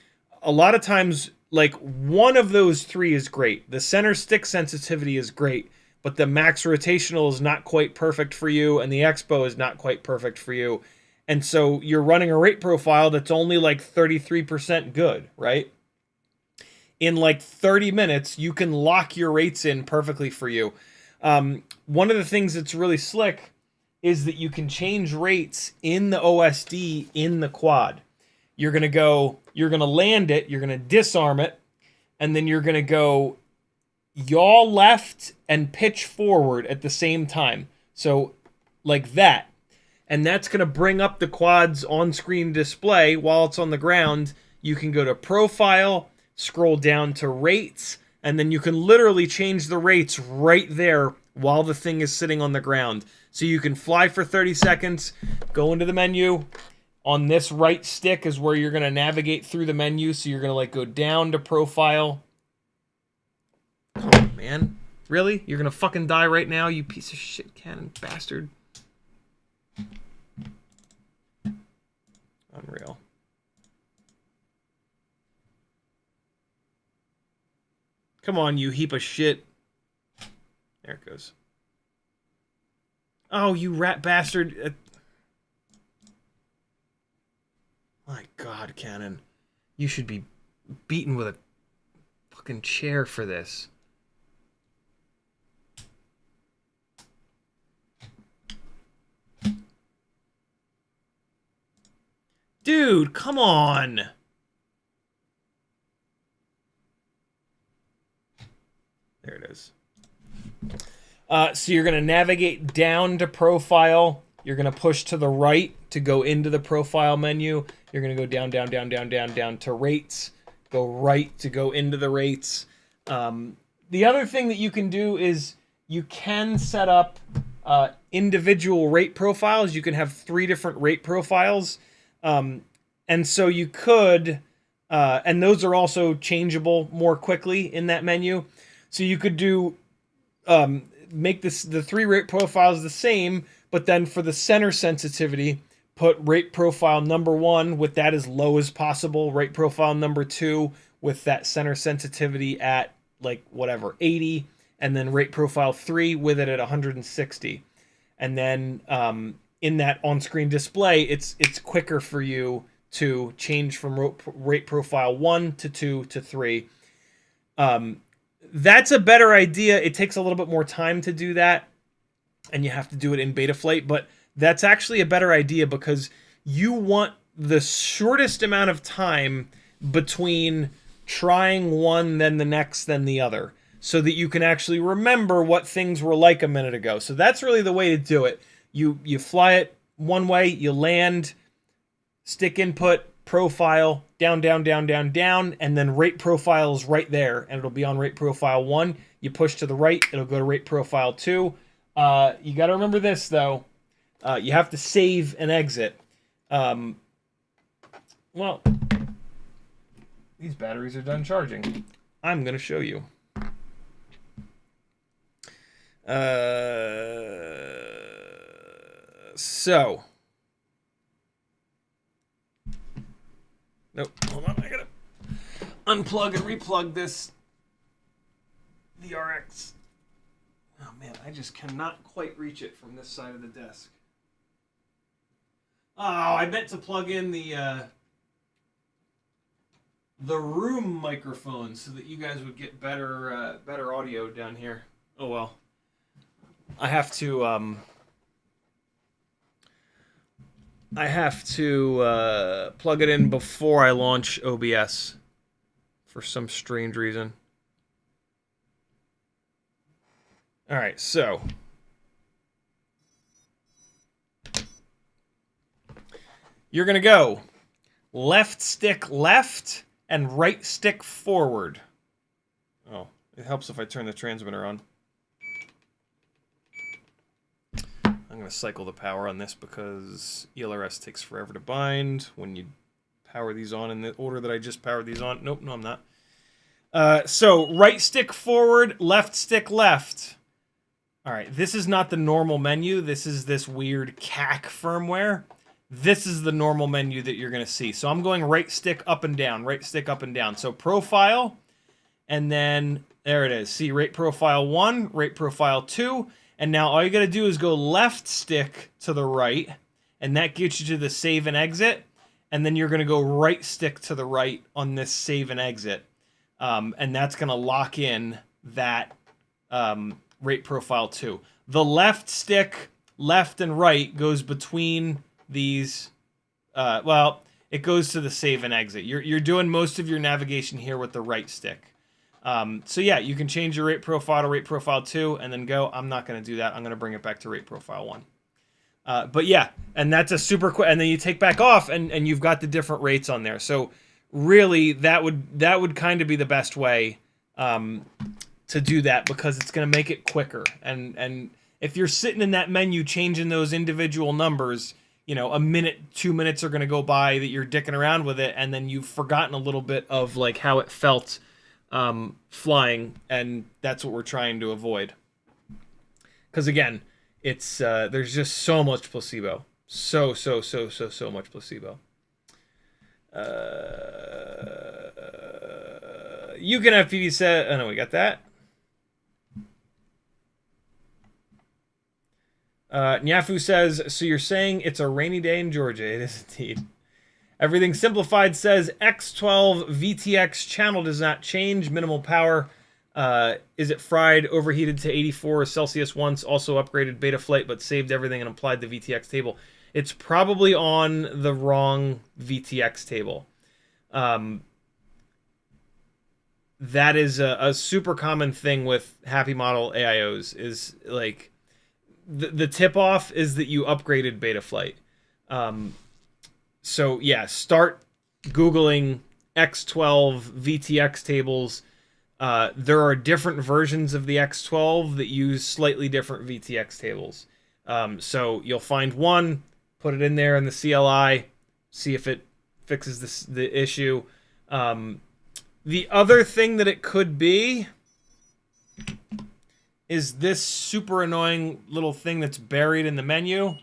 a lot of times, like, one of those 3 is great. The center stick sensitivity is great, but the max rotational is not quite perfect for you, and the expo is not quite perfect for you. And so you're running a rate profile that's only like 33% good, right? In like 30 minutes, you can lock your rates in perfectly for you. One of the things that's really slick is that you can change rates in the OSD in the quad. You're going to land it, you're going to disarm it, and then you're going to go yaw left and pitch forward at the same time. So like that. And that's going to bring up the quad's on-screen display while it's on the ground. You can go to profile, scroll down to rates, and then you can literally change the rates right there while the thing is sitting on the ground. So you can fly for 30 seconds, go into the menu. On this right stick is where you're going to navigate through the menu. So you're going to like go down to profile. Come on, man. Really? You're going to fucking die right now, you piece of shit cannon bastard. Unreal. Come on, you heap of shit. There it goes. Oh, you rat bastard. My God, Canon. You should be beaten with a fucking chair for this. Dude, come on. There it is. So you're going to navigate down to profile. You're going to push to the right to go into the profile menu. You're going to go down, down, down, down, down, down to rates. Go right to go into the rates. The other thing that you can do is you can set up individual rate profiles. You can have 3 different rate profiles. And so you could, and those are also changeable more quickly in that menu. So you could do, make the 3 rate profiles the same, but then for the center sensitivity, put rate profile number 1 with that as low as possible, rate profile number 2 with that center sensitivity at like whatever, 80, and then rate profile 3 with it at 160. And then in that on-screen display, it's quicker for you to change from rate profile 1 to 2 to 3. That's a better idea. It takes a little bit more time to do that, and you have to do it in Betaflight, but that's actually a better idea because you want the shortest amount of time between trying one, then the next, then the other, so that you can actually remember what things were like a minute ago. So that's really the way to do it. You fly it one way, you land, stick input, profile, down, down, down, down, down, and then rate profile is right there, and it'll be on rate profile 1. You push to the right, it'll go to rate profile 2. You got to remember this, though. You have to save and exit. Well, these batteries are done charging. I'm going to show you. So. Nope, hold on, I gotta unplug and replug this. The RX. Oh man, I just cannot quite reach it from this side of the desk. Oh, I meant to plug in the room microphone so that you guys would get better better audio down here. Oh well. I have to plug it in before I launch OBS for some strange reason. All right, so you're going to go left stick left and right stick forward. Oh, it helps if I turn the transmitter on. I'm going to cycle the power on this because ELRS takes forever to bind when you power these on in the order that I just powered these on. Nope, no, I'm not. So right stick forward, left stick left. All right, this is not the normal menu. This is this weird CAC firmware. This is the normal menu that you're going to see. So I'm going right stick up and down, right stick up and down. So profile, and then there it is. See, rate profile 1, rate profile 2. And now all you got to do is go left stick to the right, and that gets you to the save and exit. And then you're going to go right stick to the right on this save and exit. And that's going to lock in that rate profile 2. The left stick, left and right, goes between these. Well, it goes to the save and exit. You're doing most of your navigation here with the right stick. So yeah, you can change your rate profile to rate profile 2 and then go. I'm not going to do that. I'm going to bring it back to rate profile 1. But yeah, and that's a super quick, and then you take back off and you've got the different rates on there. So really that would kind of be the best way to do that, because it's going to make it quicker. And if you're sitting in that menu changing those individual numbers, you know, a minute, 2 minutes are going to go by that you're dicking around with it, and then you've forgotten a little bit of like how it felt flying, and that's what we're trying to avoid. Because again, it's there's just so much placebo, so much placebo. You can have PV set. Oh no, we got that. Nyafu says, so you're saying it's a rainy day in Georgia. It is indeed. Everything Simplified says X12 VTx channel does not change. Minimal power. Is it fried, overheated to 84 Celsius once, also upgraded Betaflight, but saved everything and applied the VTx table? It's probably on the wrong VTx table. That is a super common thing with Happy Model AIOs, is like the tip-off is that you upgraded Betaflight. So yeah, start Googling X12 VTx tables. There are different versions of the X12 that use slightly different VTx tables. So you'll find one, put it in there in the CLI, see if it fixes the issue. The other thing that it could be is this super annoying little thing that's buried in the menu.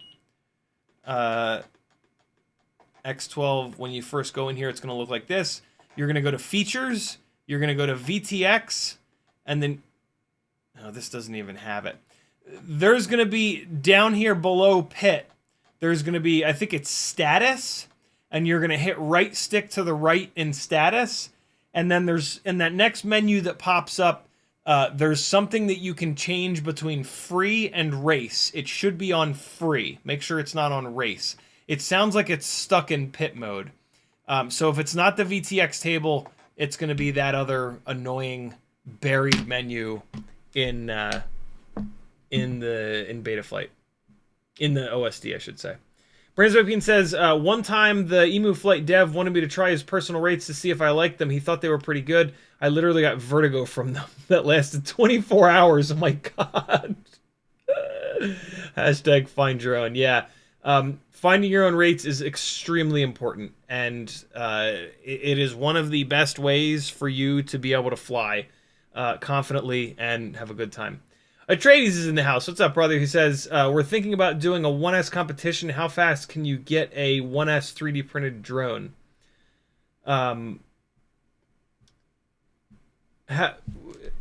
X12, when you first go in here, it's going to look like this. You're going to go to Features. You're going to go to VTX. And then... Oh, this doesn't even have it. There's going to be, down here below Pit, there's going to be, I think it's Status. And you're going to hit right stick to the right in Status. And then there's, in that next menu that pops up, there's something that you can change between free and race. It should be on free. Make sure it's not on race. It sounds like it's stuck in pit mode. So if it's not the VTX table, it's going to be that other annoying buried menu in Betaflight. In the OSD, I should say. Brainswiping says, one time the Emu Flight dev wanted me to try his personal rates to see if I liked them. He thought they were pretty good. I literally got vertigo from them. That lasted 24 hours. Oh my god. Hashtag find your own. Yeah. Finding your own rates is extremely important. And it is one of the best ways for you to be able to fly confidently and have a good time. Atreides is in the house. What's up, brother? He says, we're thinking about doing a 1S competition. How fast can you get a 1S 3D printed drone?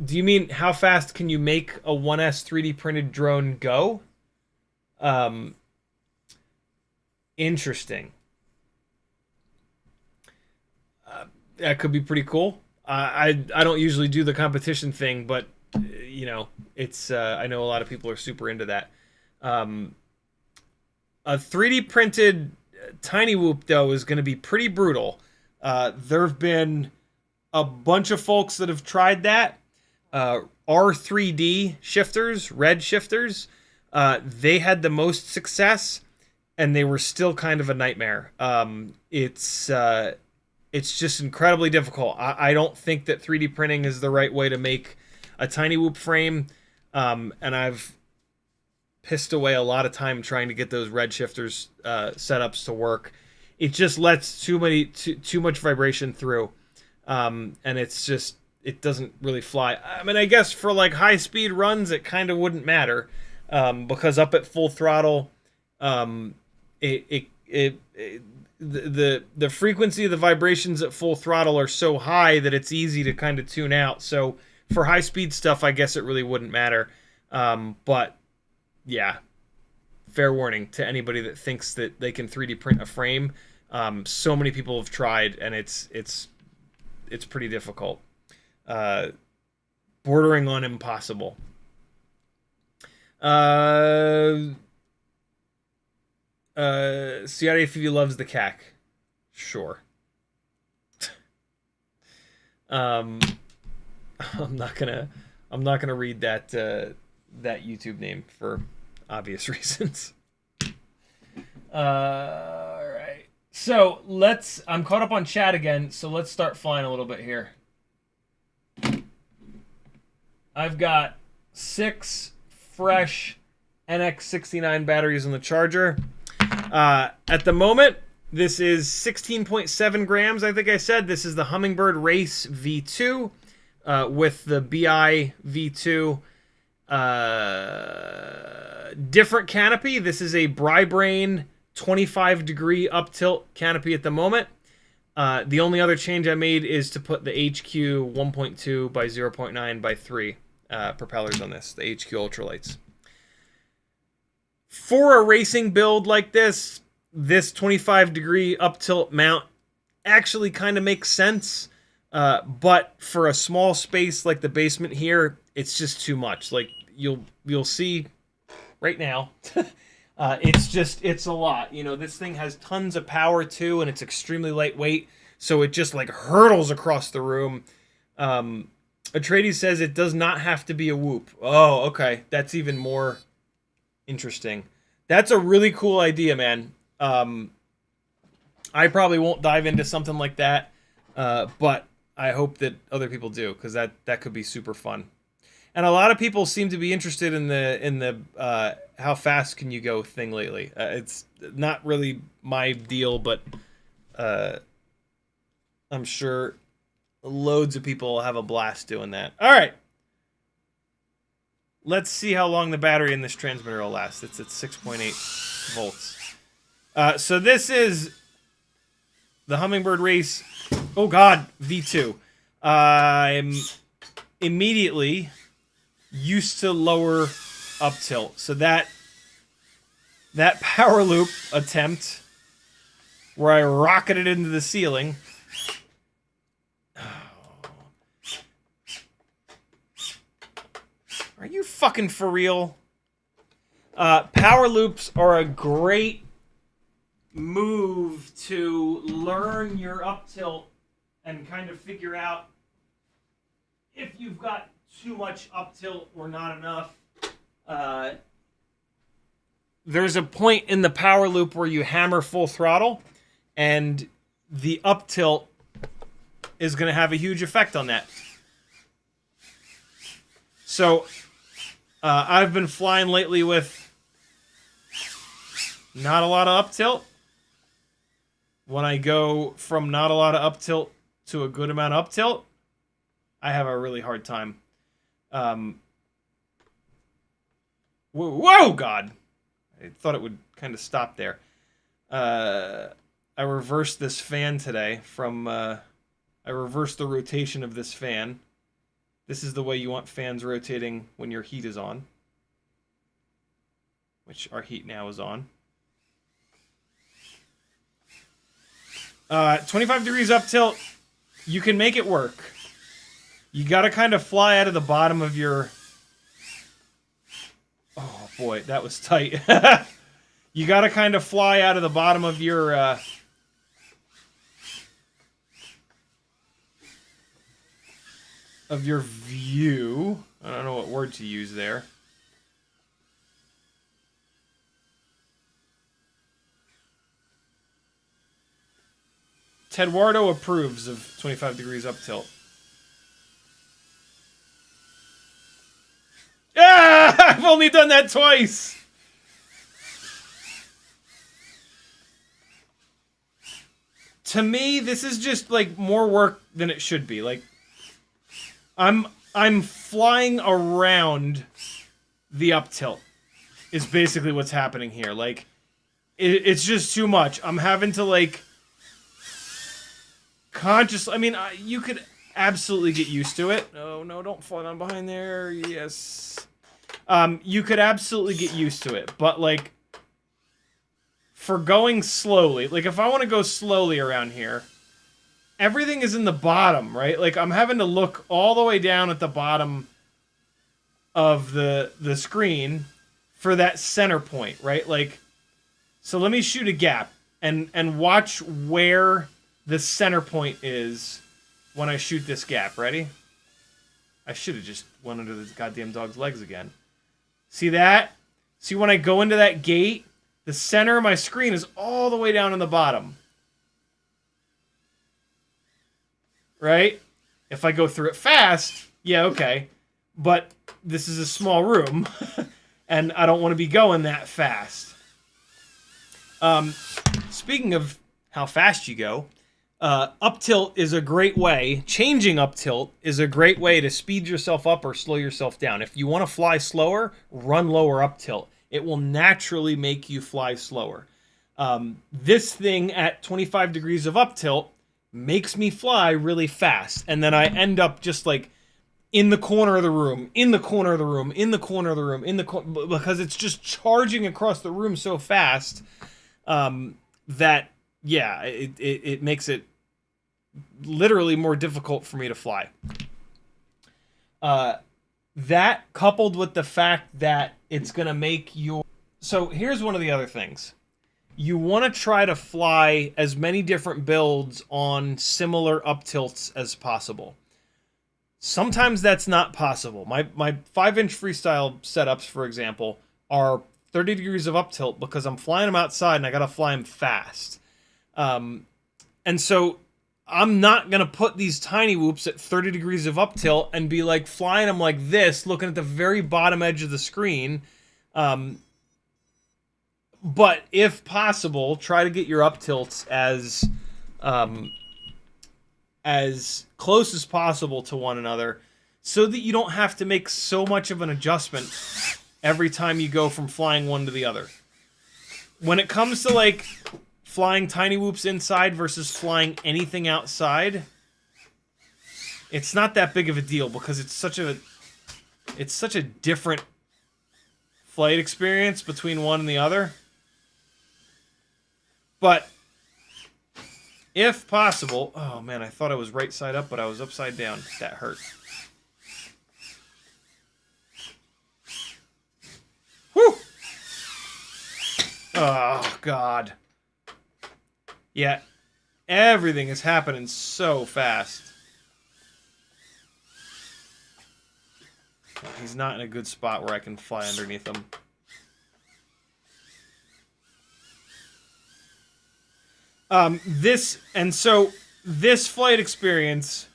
Do you mean how fast can you make a 1S 3D printed drone go? Interesting. That could be pretty cool. I don't usually do the competition thing, but you know, it's I know a lot of people are super into that. A 3D printed tinywhoop though is going to be pretty brutal. There have been a bunch of folks that have tried that. R3D shifters, red shifters, they had the most success, and they were still kind of a nightmare. It's just incredibly difficult. I don't think that 3D printing is the right way to make a tinywhoop frame, and I've pissed away a lot of time trying to get those red shifters setups to work. It just lets too much vibration through, and it doesn't really fly. I mean, I guess for like high speed runs, it kind of wouldn't matter, because up at full throttle, the frequency of the vibrations at full throttle are so high that it's easy to kind of tune out. So for high speed stuff, I guess it really wouldn't matter. But yeah, fair warning to anybody that thinks that they can 3D print a frame. So many people have tried, and it's pretty difficult, bordering on impossible. CiottiFPV loves the CAC. Sure. I'm not gonna read that YouTube name for obvious reasons. All right. So I'm caught up on chat again, so let's start flying a little bit here. I've got 6 fresh NX69 batteries on the charger. At the moment, this is 16.7 grams, I think I said. This is the Hummingbird Race V2 with the BI V2. Different canopy. This is a Bri-Brain 25-degree uptilt canopy at the moment. The only other change I made is to put the HQ 1.2 by 0.9 by 3 propellers on this, the HQ ultralights. For a racing build like this 25-degree up tilt mount actually kind of makes sense. But for a small space like the basement here, it's just too much. Like you'll see right now. It's a lot. You know, this thing has tons of power too, and it's extremely lightweight, so it just like hurtles across the room. Atreides says it does not have to be a whoop. Oh, okay. That's even more interesting. That's a really cool idea, man. I probably won't dive into something like that, but I hope that other people do, because that could be super fun. And a lot of people seem to be interested in the how fast can you go thing lately. It's not really my deal, but I'm sure loads of people will have a blast doing that. All right. Let's see how long the battery in this transmitter will last. It's at 6.8 volts. So this is the Hummingbird Race. Oh God, V2. I'm immediately used to lower up tilt. So that power loop attempt where I rocketed into the ceiling. Are you fucking for real? Power loops are a great move to learn your up tilt and kind of figure out if you've got too much up tilt or not enough. There's a point in the power loop where you hammer full throttle, and the up tilt is going to have a huge effect on that. So I've been flying lately with not a lot of up tilt. When I go from not a lot of up tilt to a good amount of up tilt, I have a really hard time. Whoa, God. I thought it would kind of stop there. I reversed this fan today from... I reversed the rotation of this fan. This is the way you want fans rotating when your heat is on. Which our heat now is on. 25 degrees up tilt, you can make it work. You gotta kind of fly out of the bottom of your... Oh boy, that was tight. You gotta kind of fly out of the bottom of your... of your view. I don't know what word to use there. Tedwardo approves of 25 degrees up tilt. Ah! I've only done that twice! To me, this is just like more work than it should be. Like, I'm flying around the up tilt is basically what's happening here. Like, it's just too much. I'm having to, like, I mean, you could absolutely get used to it. Oh, no, don't fall down behind there. Yes. You could absolutely get used to it. But, like, for going slowly, like, if I want to go slowly around here, everything is in the bottom, right? Like, I'm having to look all the way down at the bottom of the screen for that center point, right? Like, so let me shoot a gap and watch where the center point is when I shoot this gap. Ready? I should have just went under this goddamn dog's legs again. See that? See when I go into that gate, the center of my screen is all the way down in the bottom. Right? If I go through it fast, yeah, okay. But this is a small room, and I don't want to be going that fast. Speaking of how fast you go, up tilt is a great way, changing up tilt is a great way to speed yourself up or slow yourself down. If you want to fly slower, run lower up tilt. It will naturally make you fly slower. This thing at 25 degrees of up tilt makes me fly really fast, and then I end up just like in the corner of the room, in the corner of the room, in the corner of the room, because it's just charging across the room so fast that, yeah, it makes it literally more difficult for me to fly. That coupled with the fact that it's going to make your... So here's one of the other things. You want to try to fly as many different builds on similar uptilts as possible. Sometimes that's not possible. My 5-inch freestyle setups, for example, are 30 degrees of uptilt because I'm flying them outside and I got to fly them fast. And so I'm not going to put these tiny whoops at 30 degrees of uptilt and be like flying them like this, looking at the very bottom edge of the screen. But if possible, try to get your uptilts as close as possible to one another so that you don't have to make so much of an adjustment every time you go from flying one to the other. When it comes to like flying tiny whoops inside versus flying anything outside, it's not that big of a deal because it's such a different flight experience between one and the other. But if possible... Oh, man, I thought I was right side up, but I was upside down. That hurt. Whew! Oh, God. Yeah, everything is happening so fast. He's not in a good spot where I can fly underneath him. This flight experience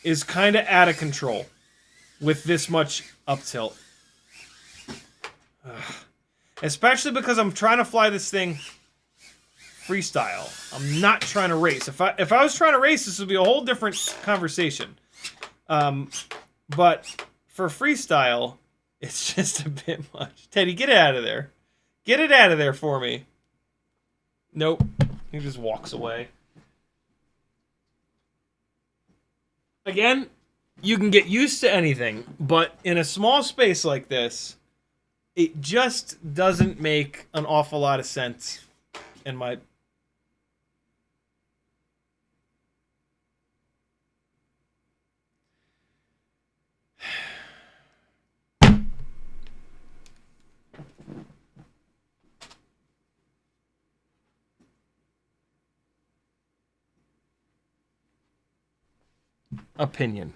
is kind of out of control with this much uptilt. Especially because I'm trying to fly this thing freestyle. I'm not trying to race. If I was trying to race, this would be a whole different conversation. But for freestyle, it's just a bit much. Teddy, get it out of there. Get it out of there for me. Nope. He just walks away. Again, you can get used to anything, but in a small space like this, it just doesn't make an awful lot of sense in my... opinion.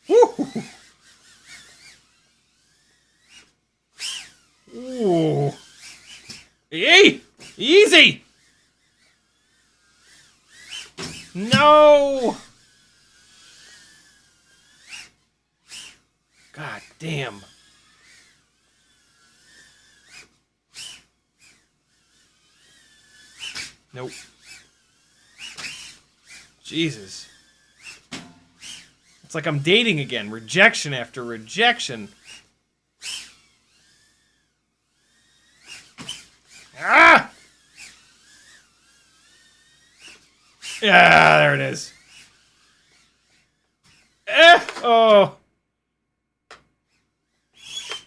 Woo! Ooh. Hey! Easy! No! God damn. Nope. Jesus. It's like I'm dating again. Rejection after rejection. Ah! Yeah, there it is. Oh.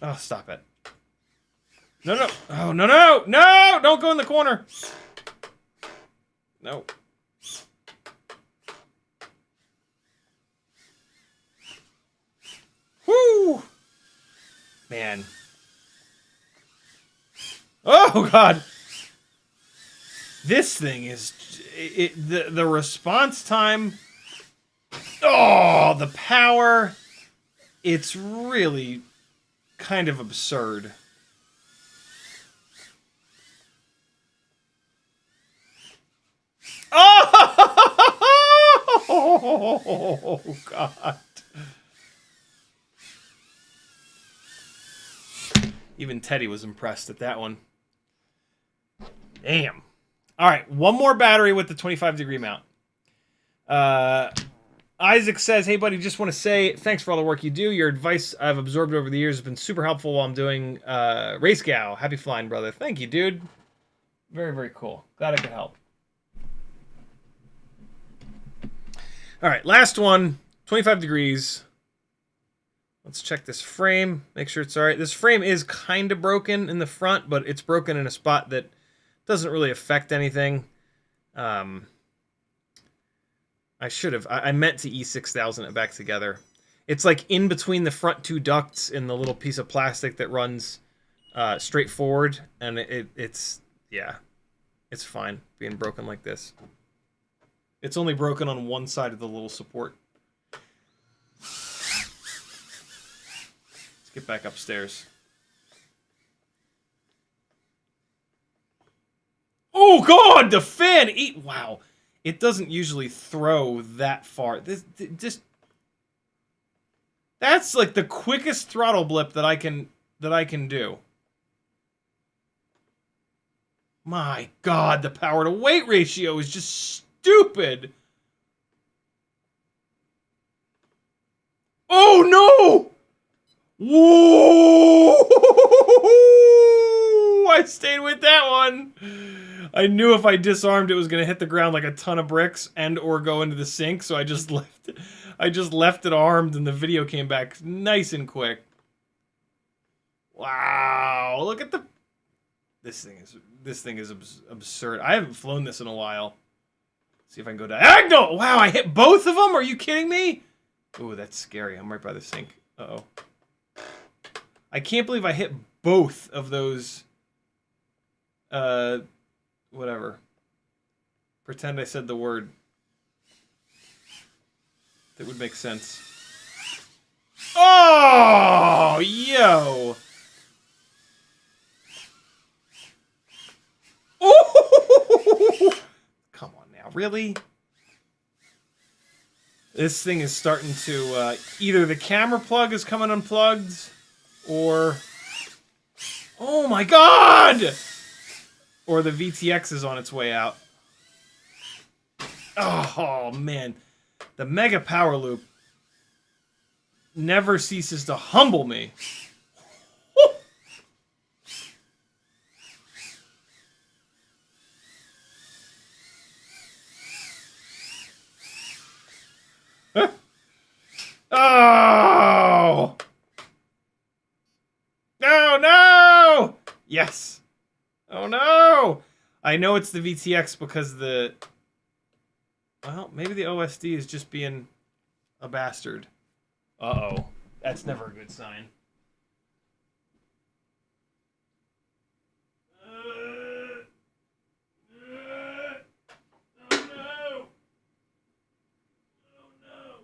Oh, stop it. No, no. Oh, no, no. No! Don't go in the corner. No. Whoo! Man. Oh, God. This thing is... the response time... Oh, the power... It's really kind of absurd. Oh, God. Even Teddy was impressed at that one. Damn. All right, one more battery with the 25-degree mount. Isaac says, hey, buddy, just want to say thanks for all the work you do. Your advice I've absorbed over the years has been super helpful while I'm doing Race Gal. Happy flying, brother. Thank you, dude. Very, very cool. Glad I could help. All right, last one, 25 degrees. Let's check this frame, make sure it's all right. This frame is kind of broken in the front, but it's broken in a spot that doesn't really affect anything. I meant to E6000 it back together. It's like in between the front two ducts in the little piece of plastic that runs straight forward, and it's fine being broken like this. It's only broken on one side of the little support. Let's get back upstairs. Oh God, the fan! Wow, it doesn't usually throw that far. That's like the quickest throttle blip that I can do. My God, the power to weight ratio is just stupid. Oh no! Whoa! I stayed with that one. I knew if I disarmed it was gonna hit the ground like a ton of bricks and or go into the sink, so I just left it armed, and the video came back nice and quick. Wow! Look at the. This thing is absurd. I haven't flown this in a while. See if I can go diagonal. Wow! I hit both of them. Are you kidding me? Ooh, that's scary. I'm right by the sink. Uh-oh. I can't believe I hit both of those. Whatever. Pretend I said the word. That would make sense. Oh, yo! Oh! Come on now, really? This thing is starting to, either the camera plug is coming unplugged, or... Oh my God! Or the VTX is on its way out. Oh, man. The Mega Power Loop never ceases to humble me. Oh! No, no! Yes. Oh, no! I know it's the VTX because the... Well, maybe the OSD is just being a bastard. Uh-oh. That's never a good sign. Oh, no! Oh, no!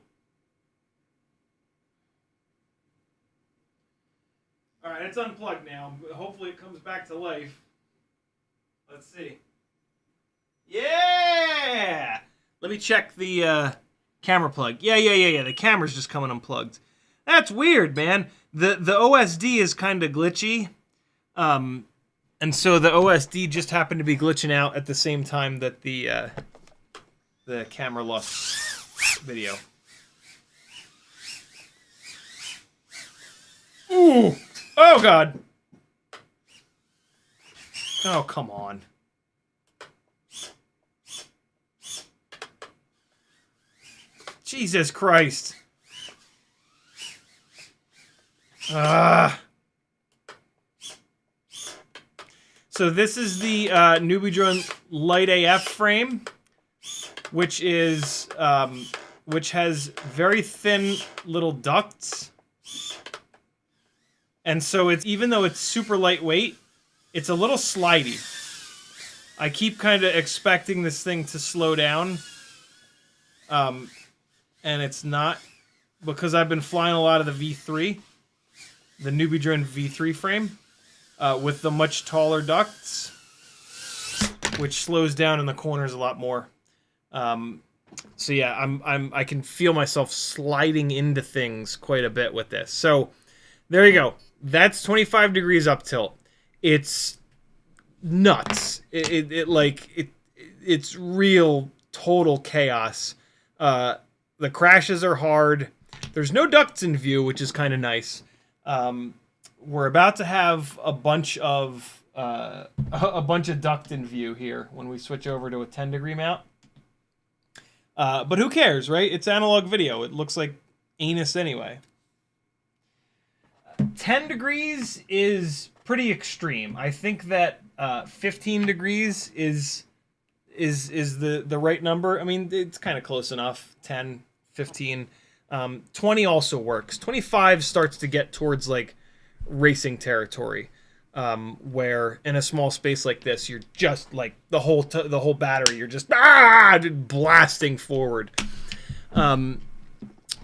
Alright, it's unplugged now. Hopefully it comes back to life. Let's see. Yeah! Let me check the camera plug. Yeah. The camera's just coming unplugged. That's weird, man. The OSD is kind of glitchy. And so the OSD just happened to be glitching out at the same time that the camera lost video. Ooh! Oh, God! Oh, come on. Jesus Christ. So this is the Newbie Drone Lite AF frame, which is which has very thin little ducts. And so it's, even though it's super lightweight, it's a little slidey. I keep kind of expecting this thing to slow down. And it's not, because I've been flying a lot of the V3, the Newbie Drone V3 frame, with the much taller ducts, which slows down in the corners a lot more. So yeah, I can feel myself sliding into things quite a bit with this. So there you go. That's 25 degrees up tilt. It's nuts. It's real total chaos. The crashes are hard. There's no ducts in view, which is kind of nice. We're about to have a bunch of a bunch of duct in view here when we switch over to a 10-degree mount. But who cares, right? It's analog video. It looks like anus anyway. 10 degrees is pretty extreme. I think that 15 degrees is the right number. I mean, it's kind of close enough. 10, 15. 20 also works. 25 starts to get towards like racing territory, where in a small space like this, you're just like the whole battery. You're just blasting forward.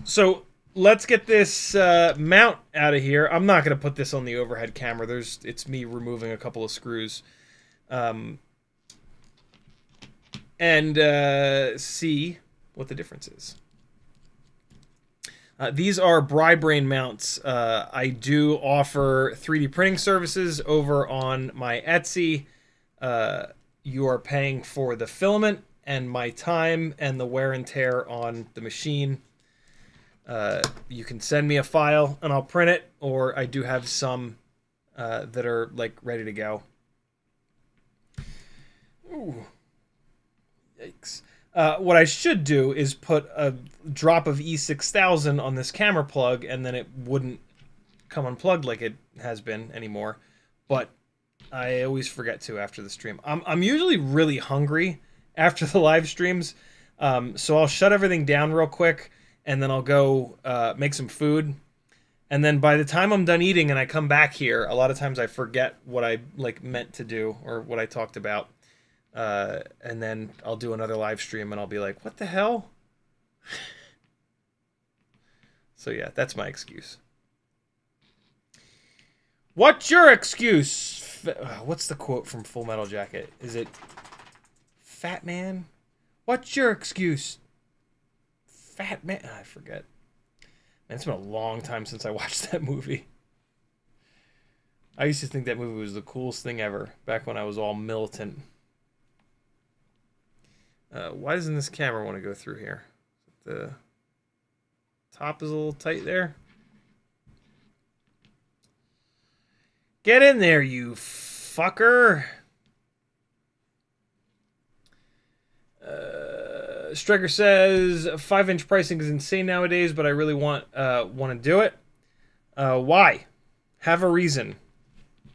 So let's get this mount out of here. I'm not going to put this on the overhead camera. It's me removing a couple of screws. And see what the difference is. These are Brain mounts. I do offer 3D printing services over on my Etsy. You are paying for the filament and my time and the wear and tear on the machine. You can send me a file and I'll print it, or I do have some that are like ready to go. Ooh. Yikes. What I should do is put a drop of E6000 on this camera plug, and then it wouldn't come unplugged like it has been anymore. But I always forget to after the stream. I'm usually really hungry after the live streams, so I'll shut everything down real quick, and then I'll go make some food. And then by the time I'm done eating and I come back here, a lot of times I forget what I meant to do or what I talked about. And then I'll do another live stream and I'll be like, what the hell? So yeah, that's my excuse. What's your excuse? What's the quote from Full Metal Jacket? Is it Fat Man? What's your excuse? Fat Man? I forget. Man, it's been a long time since I watched that movie. I used to think that movie was the coolest thing ever, back when I was all militant. Why doesn't this camera want to go through here? The top is a little tight there. Get in there, you fucker. Striker says 5-inch pricing is insane nowadays, but I really want to do it. Why? Have a reason.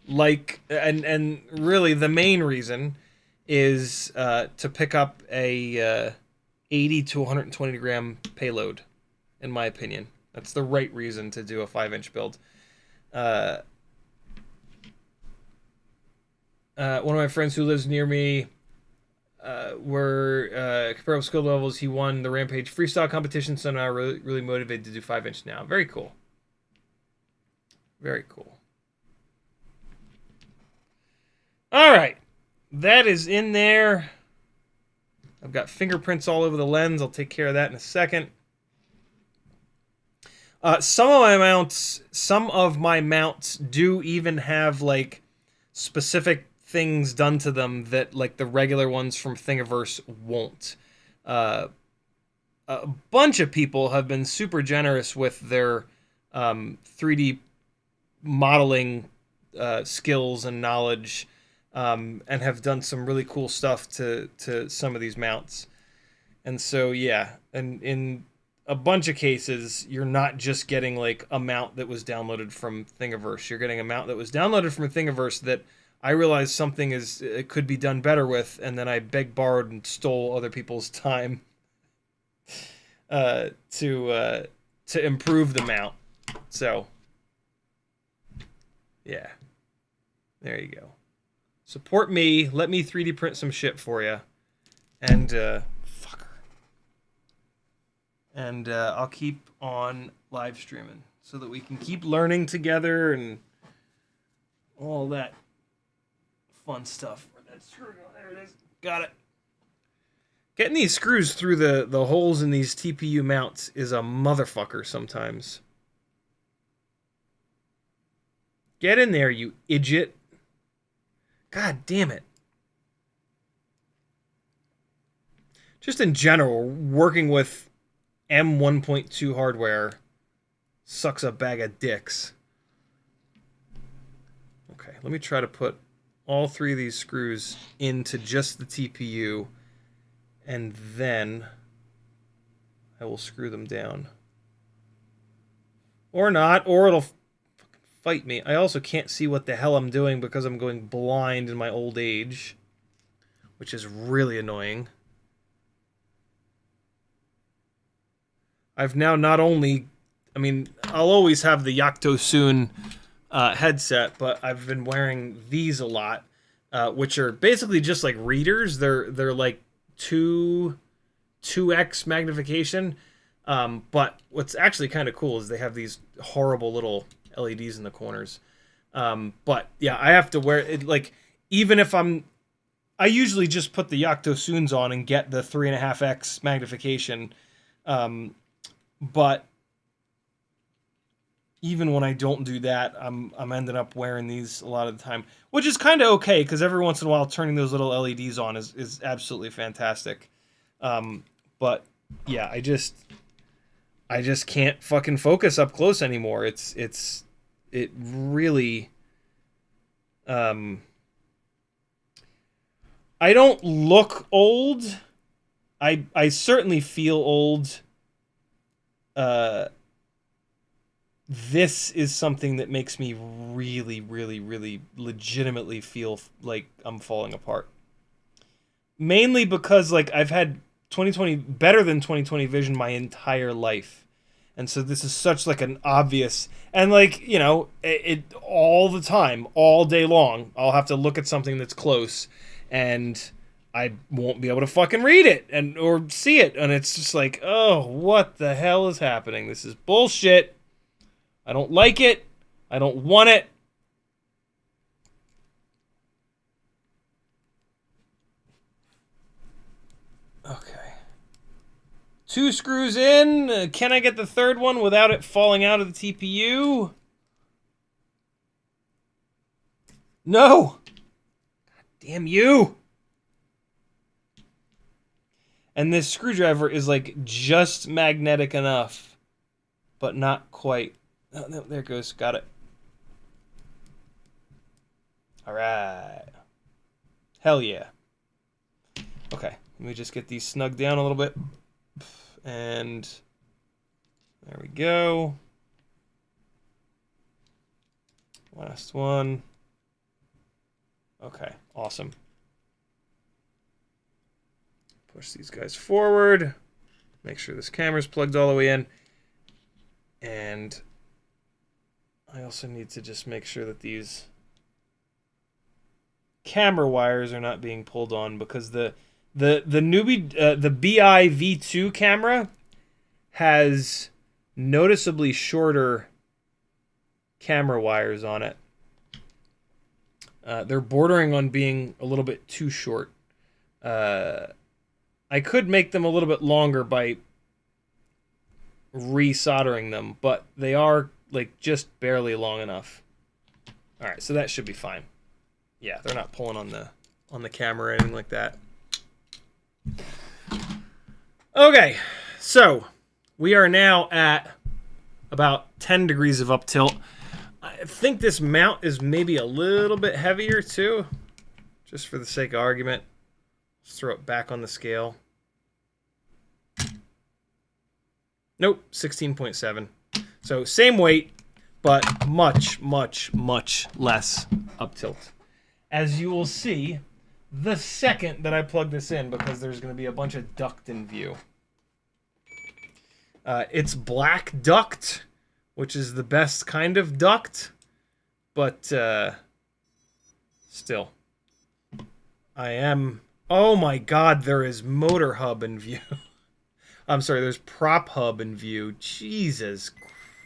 And really the main reason is to pick up a 80 to 120 gram payload, in my opinion. That's the right reason to do a 5-inch build. One of my friends who lives near me, were comparable skill levels. He won the Rampage freestyle competition, so now I'm really motivated to do 5-inch now. Very cool. Very cool. All right. That is in there. I've got fingerprints all over the lens. I'll take care of that in a second. Some of my mounts do even have like specific things done to them that like the regular ones from Thingiverse won't. A bunch of people have been super generous with their 3D modeling skills and knowledge. And have done some really cool stuff to some of these mounts. And so, yeah, and in a bunch of cases, you're not just getting like a mount that was downloaded from Thingiverse. You're getting a mount that was downloaded from Thingiverse that I realized something it could be done better with, and then I begged, borrowed, and stole other people's time to improve the mount. So, yeah, there you go. Support me. Let me 3D print some shit for you. And, fucker. And I'll keep on live streaming so that we can keep learning together and all that fun stuff. That screw, there it is. Got it. Getting these screws through the holes in these TPU mounts is a motherfucker sometimes. Get in there, you idiot. God damn it. Just in general, working with M1.2 hardware sucks a bag of dicks. Okay, let me try to put all 3 of these screws into just the TPU, and then I will screw them down. Or not, or it'll fight me. I also can't see what the hell I'm doing because I'm going blind in my old age, which is really annoying. I've now not only... I mean, I'll always have the Yocto headset, but I've been wearing these a lot, which are basically just like readers. They're like 2x magnification. But what's actually kind of cool is they have these horrible little LEDs in the corners. But yeah, I have to wear it, like, even if I usually just put the Yocto on and get the 3.5x magnification. But even when I don't do that, I'm ending up wearing these a lot of the time, which is kind of okay, because every once in a while turning those little LEDs on is absolutely fantastic. But yeah, I just can't fucking focus up close anymore. It really... I don't look old. I certainly feel old. This is something that makes me really, really, really legitimately feel like I'm falling apart. Mainly because, like, I've had 2020 better than 2020 vision my entire life. And so this is such like an obvious, and like, you know, it all the time, all day long, I'll have to look at something that's close and I won't be able to fucking read it or see it. And it's just like, oh, what the hell is happening? This is bullshit. I don't like it. I don't want it. Okay. 2 screws in. Can I get the 3rd one without it falling out of the TPU? No! God damn you! And this screwdriver is like just magnetic enough, but not quite. Oh, no, there it goes. Got it. Alright. Hell yeah. Okay, let me just get these snugged down a little bit. And there we go. Last one. Okay, awesome. Push these guys forward. Make sure this camera's plugged all the way in. And I also need to just make sure that these camera wires are not being pulled on, because the newbie the BI V2 camera has noticeably shorter camera wires on it. They're bordering on being a little bit too short. I could make them a little bit longer by resoldering them, but they are like just barely long enough. All right, so that should be fine. Yeah, they're not pulling on the camera or anything like that. Okay, so we are now at about 10 degrees of uptilt. I think this mount is maybe a little bit heavier too, just for the sake of argument. Let's throw it back on the scale. Nope, 16.7. So same weight, but much, much, much less uptilt. As you will see the second that I plug this in, because there's going to be a bunch of duct in view. It's black duct, which is the best kind of duct, but still. I am... Oh my god, there is motor hub in view. I'm sorry, there's prop hub in view. Jesus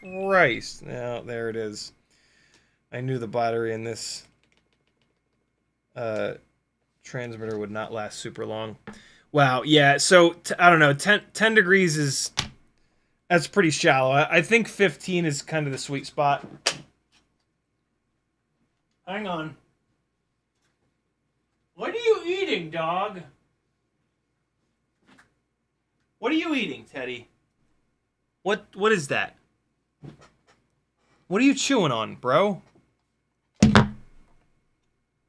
Christ. Now, there it is. I knew the battery in this transmitter would not last super long. Wow, yeah, so, I don't know, 10 degrees is... That's pretty shallow. I think 15 is kind of the sweet spot. Hang on. What are you eating, dog? What are you eating, Teddy? What is that? What are you chewing on, bro?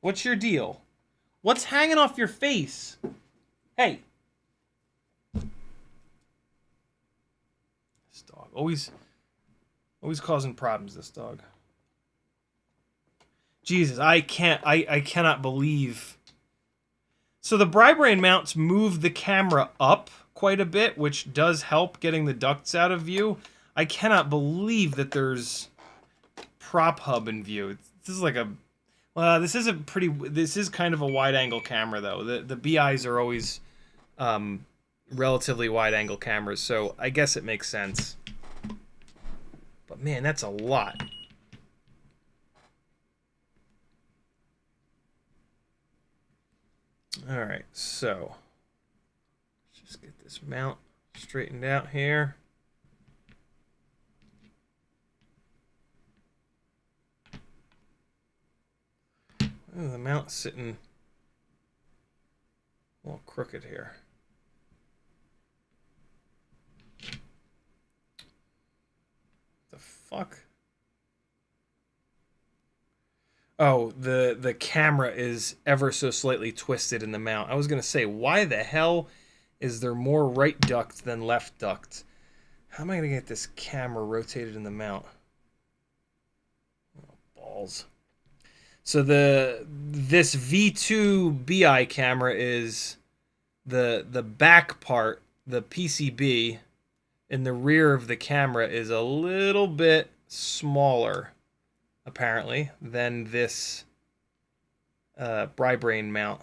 What's your deal? What's hanging off your face? Hey. This dog. Always causing problems, this dog. Jesus, I cannot believe. So the BriBrain mounts move the camera up quite a bit, which does help getting the ducts out of view. I cannot believe that there's prop hub in view. This is like a, well, this is kind of a wide angle camera though. The BIs are always relatively wide angle cameras, so I guess it makes sense. But man, that's a lot. All right, so let's just get this mount straightened out here. Oh, the mount's sitting a little crooked here. The fuck? Oh, the camera is ever so slightly twisted in the mount. I was going to say, why the hell is there more right duct than left duct? How am I going to get this camera rotated in the mount? Oh, balls. So this V2 BI camera is the back part, the PCB in the rear of the camera is a little bit smaller, apparently, than this BriBrain mount.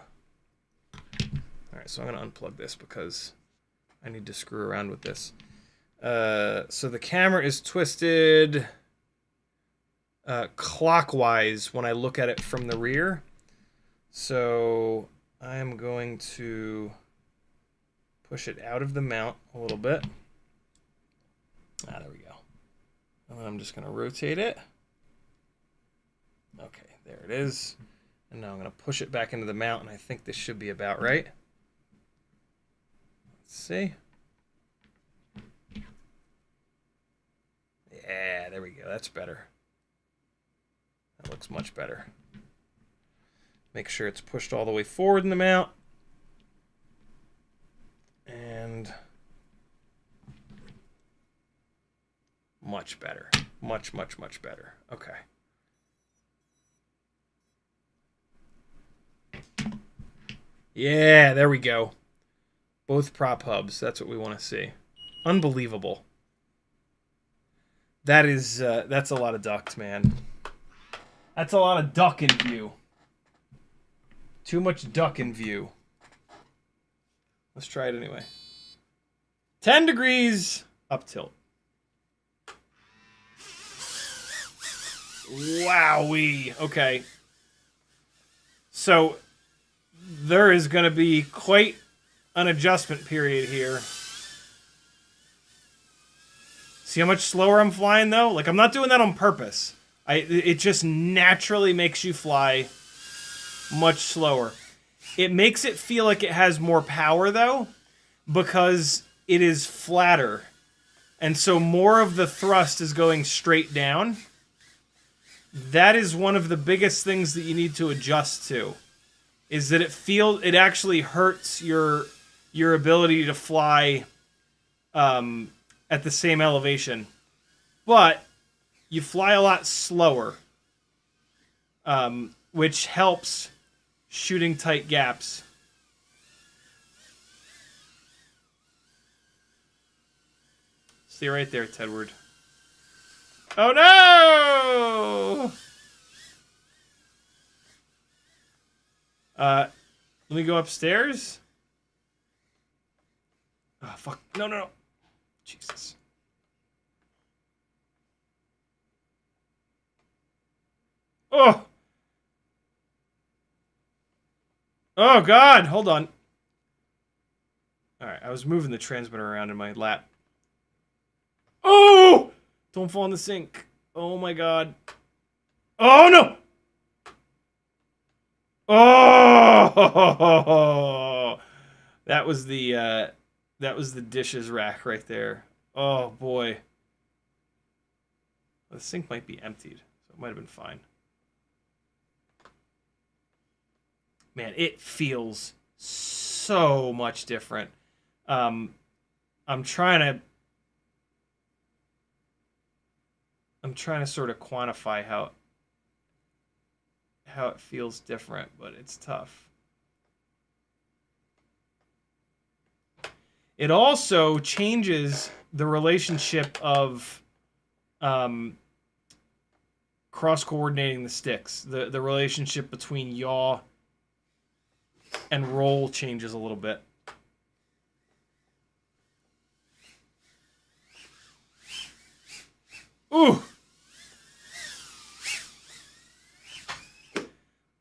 Alright, so I'm going to unplug this because I need to screw around with this. So the camera is twisted clockwise when I look at it from the rear. So I'm going to push it out of the mount a little bit. Ah, there we go. And then I'm just going to rotate it. Okay, there it is. And now I'm going to push it back into the mount, and I think this should be about right. Let's see. Yeah, there we go. That's better. That looks much better. Make sure it's pushed all the way forward in the mount. And much better. Much, much, much better. Okay. Yeah, there we go. Both prop hubs. That's what we want to see. Unbelievable. That is, that's a lot of duct, man. That's a lot of duck in view. Too much duck in view. Let's try it anyway. 10 degrees up tilt. Wowee. Okay. So there is going to be quite an adjustment period here. See how much slower I'm flying though? Like, I'm not doing that on purpose. It just naturally makes you fly much slower. It makes it feel like it has more power though, because it is flatter. And so more of the thrust is going straight down. That is one of the biggest things that you need to adjust to. Is that it actually hurts your ability to fly at the same elevation. But you fly a lot slower, which helps shooting tight gaps. Stay right there, Tedward. Oh no! Let me go upstairs. Oh, fuck. No, no, no. Jesus. Oh! Oh, God! Hold on. Alright, I was moving the transmitter around in my lap. Oh! Don't fall in the sink. Oh, my God. Oh, no! Oh! That was the dishes rack right there. Oh, boy. The sink might be emptied, so it might have been fine. man, it feels so much different. I'm trying to sort of quantify how it feels different, but it's tough. It also changes the relationship of cross-coordinating the sticks. The relationship between yaw and roll changes a little bit. Ooh!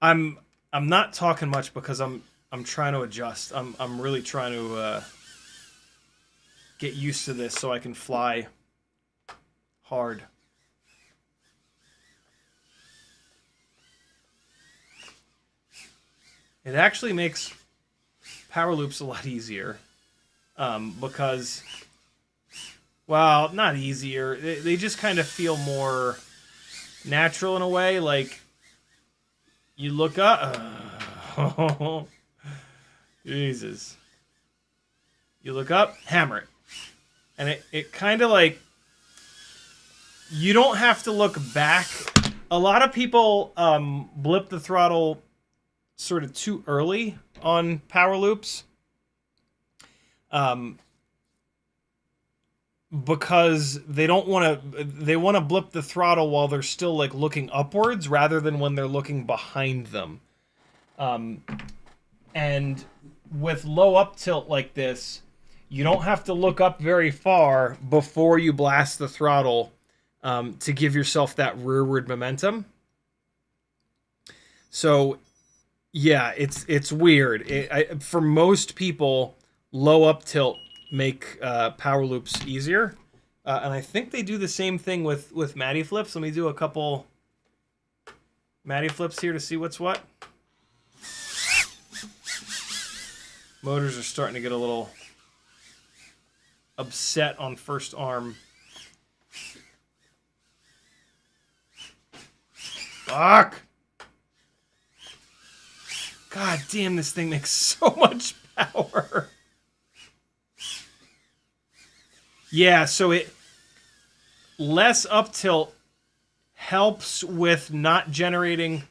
I'm not talking much because I'm trying to adjust. I'm really trying to get used to this so I can fly hard. It actually makes power loops a lot easier because, well, not easier. They just kind of feel more natural in a way. Like, you look up. Oh, Jesus. You look up, hammer it. And it kind of like, you don't have to look back. A lot of people blip the throttle sort of too early on power loops. Because they don't want to, they want to blip the throttle while they're still like looking upwards rather than when they're looking behind them. And with low up tilt like this, you don't have to look up very far before you blast the throttle to give yourself that rearward momentum. So yeah, it's weird. For most people, low up tilt make power loops easier. And I think they do the same thing with Matty flips. Let me do a couple Matty flips here to see what's what. Motors are starting to get a little upset on first arm. Fuck! God damn, this thing makes so much power. Yeah, so less up tilt helps with not generating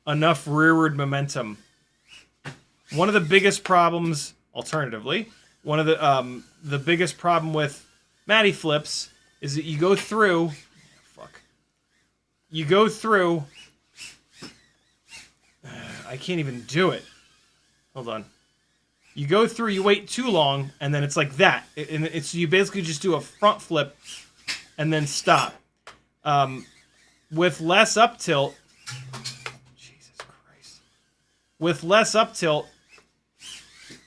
enough rearward momentum. One of the biggest problems, alternatively, one of the biggest problem with Matty flips is that you go through. Fuck. You go through. I can't even do it. Hold on. You go through, you wait too long, and then it's like that. You basically just do a front flip and then stop. With less up tilt, Jesus Christ. With less up tilt,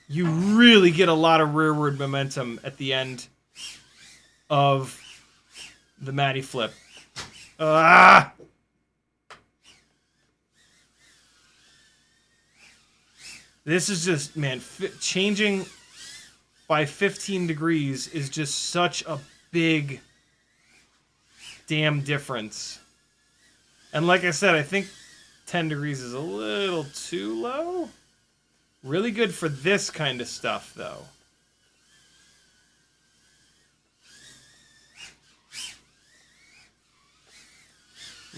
you really get a lot of rearward momentum at the end of the Matty flip. Ah! This is just, man, changing by 15 degrees is just such a big damn difference. And like I said, I think 10 degrees is a little too low. Really good for this kind of stuff, though.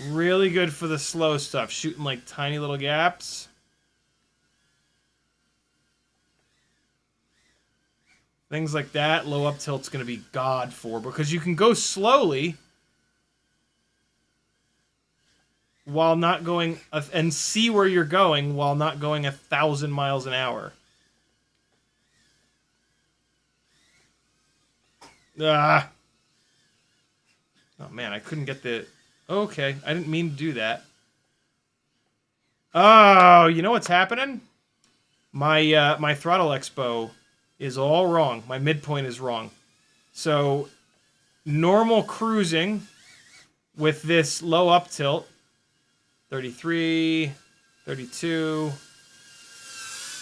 Really good for the slow stuff, shooting like tiny little gaps. Things like that, low up tilt's going to be God for, because you can go slowly while not going, and see where you're going while not going 1,000 miles an hour. Ah. Oh man, I couldn't get the, okay, I didn't mean to do that. Oh, you know what's happening? My throttle expo is all wrong. My midpoint is wrong. So normal cruising with this low up tilt, 33, 32,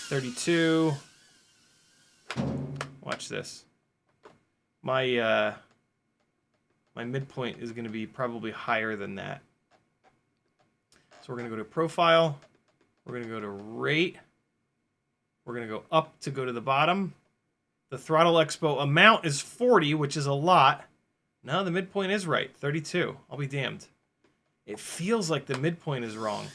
32. Watch this. My midpoint is going to be probably higher than that. So we're going to go to profile. We're going to go to rate. We're going to go up to go to the bottom. The throttle expo amount is 40, which is a lot. No, the midpoint is right, 32. I'll be damned. It feels like the midpoint is wrong.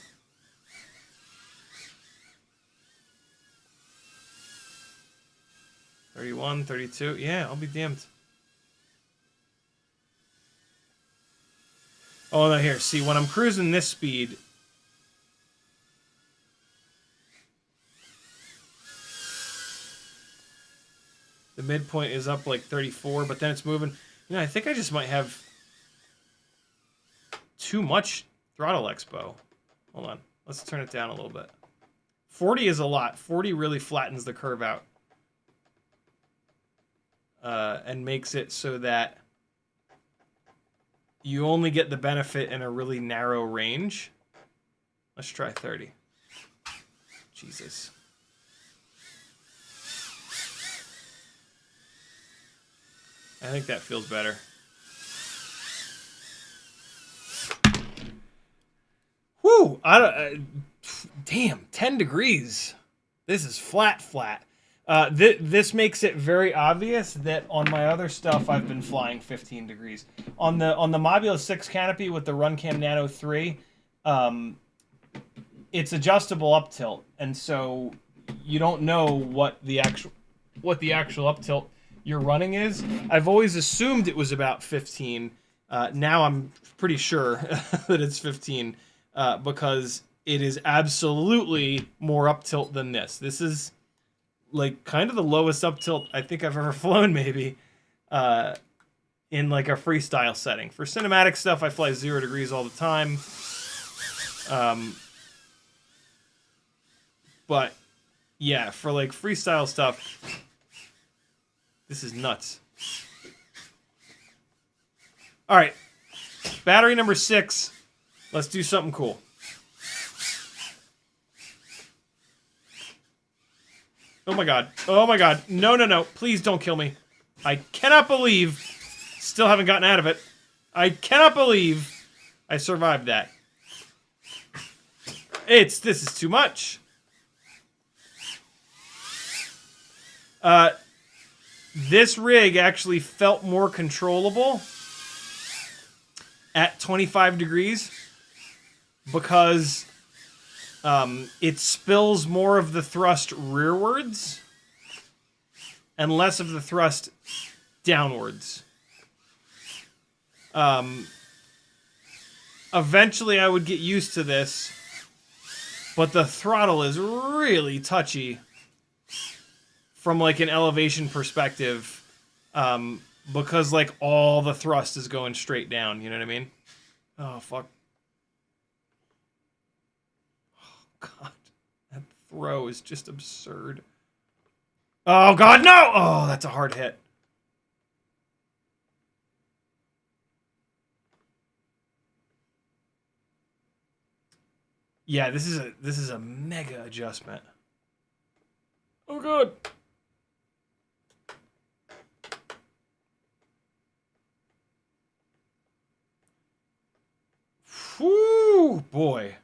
$31, $32. Yeah, I'll be damned. Oh, no, here. See, when I'm cruising this speed, the midpoint is up like 34, but then it's moving. You know, I think I just might have too much throttle expo. Hold on. Let's turn it down a little bit. 40 is a lot. 40 really flattens the curve out. And makes it so that you only get the benefit in a really narrow range. Let's try 30. Jesus. I think that feels better. Whew! Damn, 10 degrees. This is flat. This makes it very obvious that on my other stuff I've been flying 15 degrees. On the Mobula 6 canopy with the Runcam Nano 3, it's adjustable up tilt, and so you don't know what the actual up tilt you're running is. I've always assumed it was about 15. Now I'm pretty sure that it's 15 because it is absolutely more up tilt than this. This is like kind of the lowest up tilt I think I've ever flown, maybe, in like a freestyle setting. For cinematic stuff, I fly 0 degrees all the time. But yeah, for like freestyle stuff, this is nuts. All right, battery number 6. Let's do something cool. Oh my god. Oh my god. No, no, no. Please don't kill me. I cannot believe... Still haven't gotten out of it. I cannot believe I survived that. This is too much. This rig actually felt more controllable at 25 degrees because it spills more of the thrust rearwards and less of the thrust downwards. Eventually I would get used to this, but the throttle is really touchy from like an elevation perspective, because like all the thrust is going straight down, you know what I mean? Oh, fuck. Oh, God. That throw is just absurd. Oh, God, no! Oh, that's a hard hit. Yeah, this is a mega adjustment. Oh, God. Whoo, boy.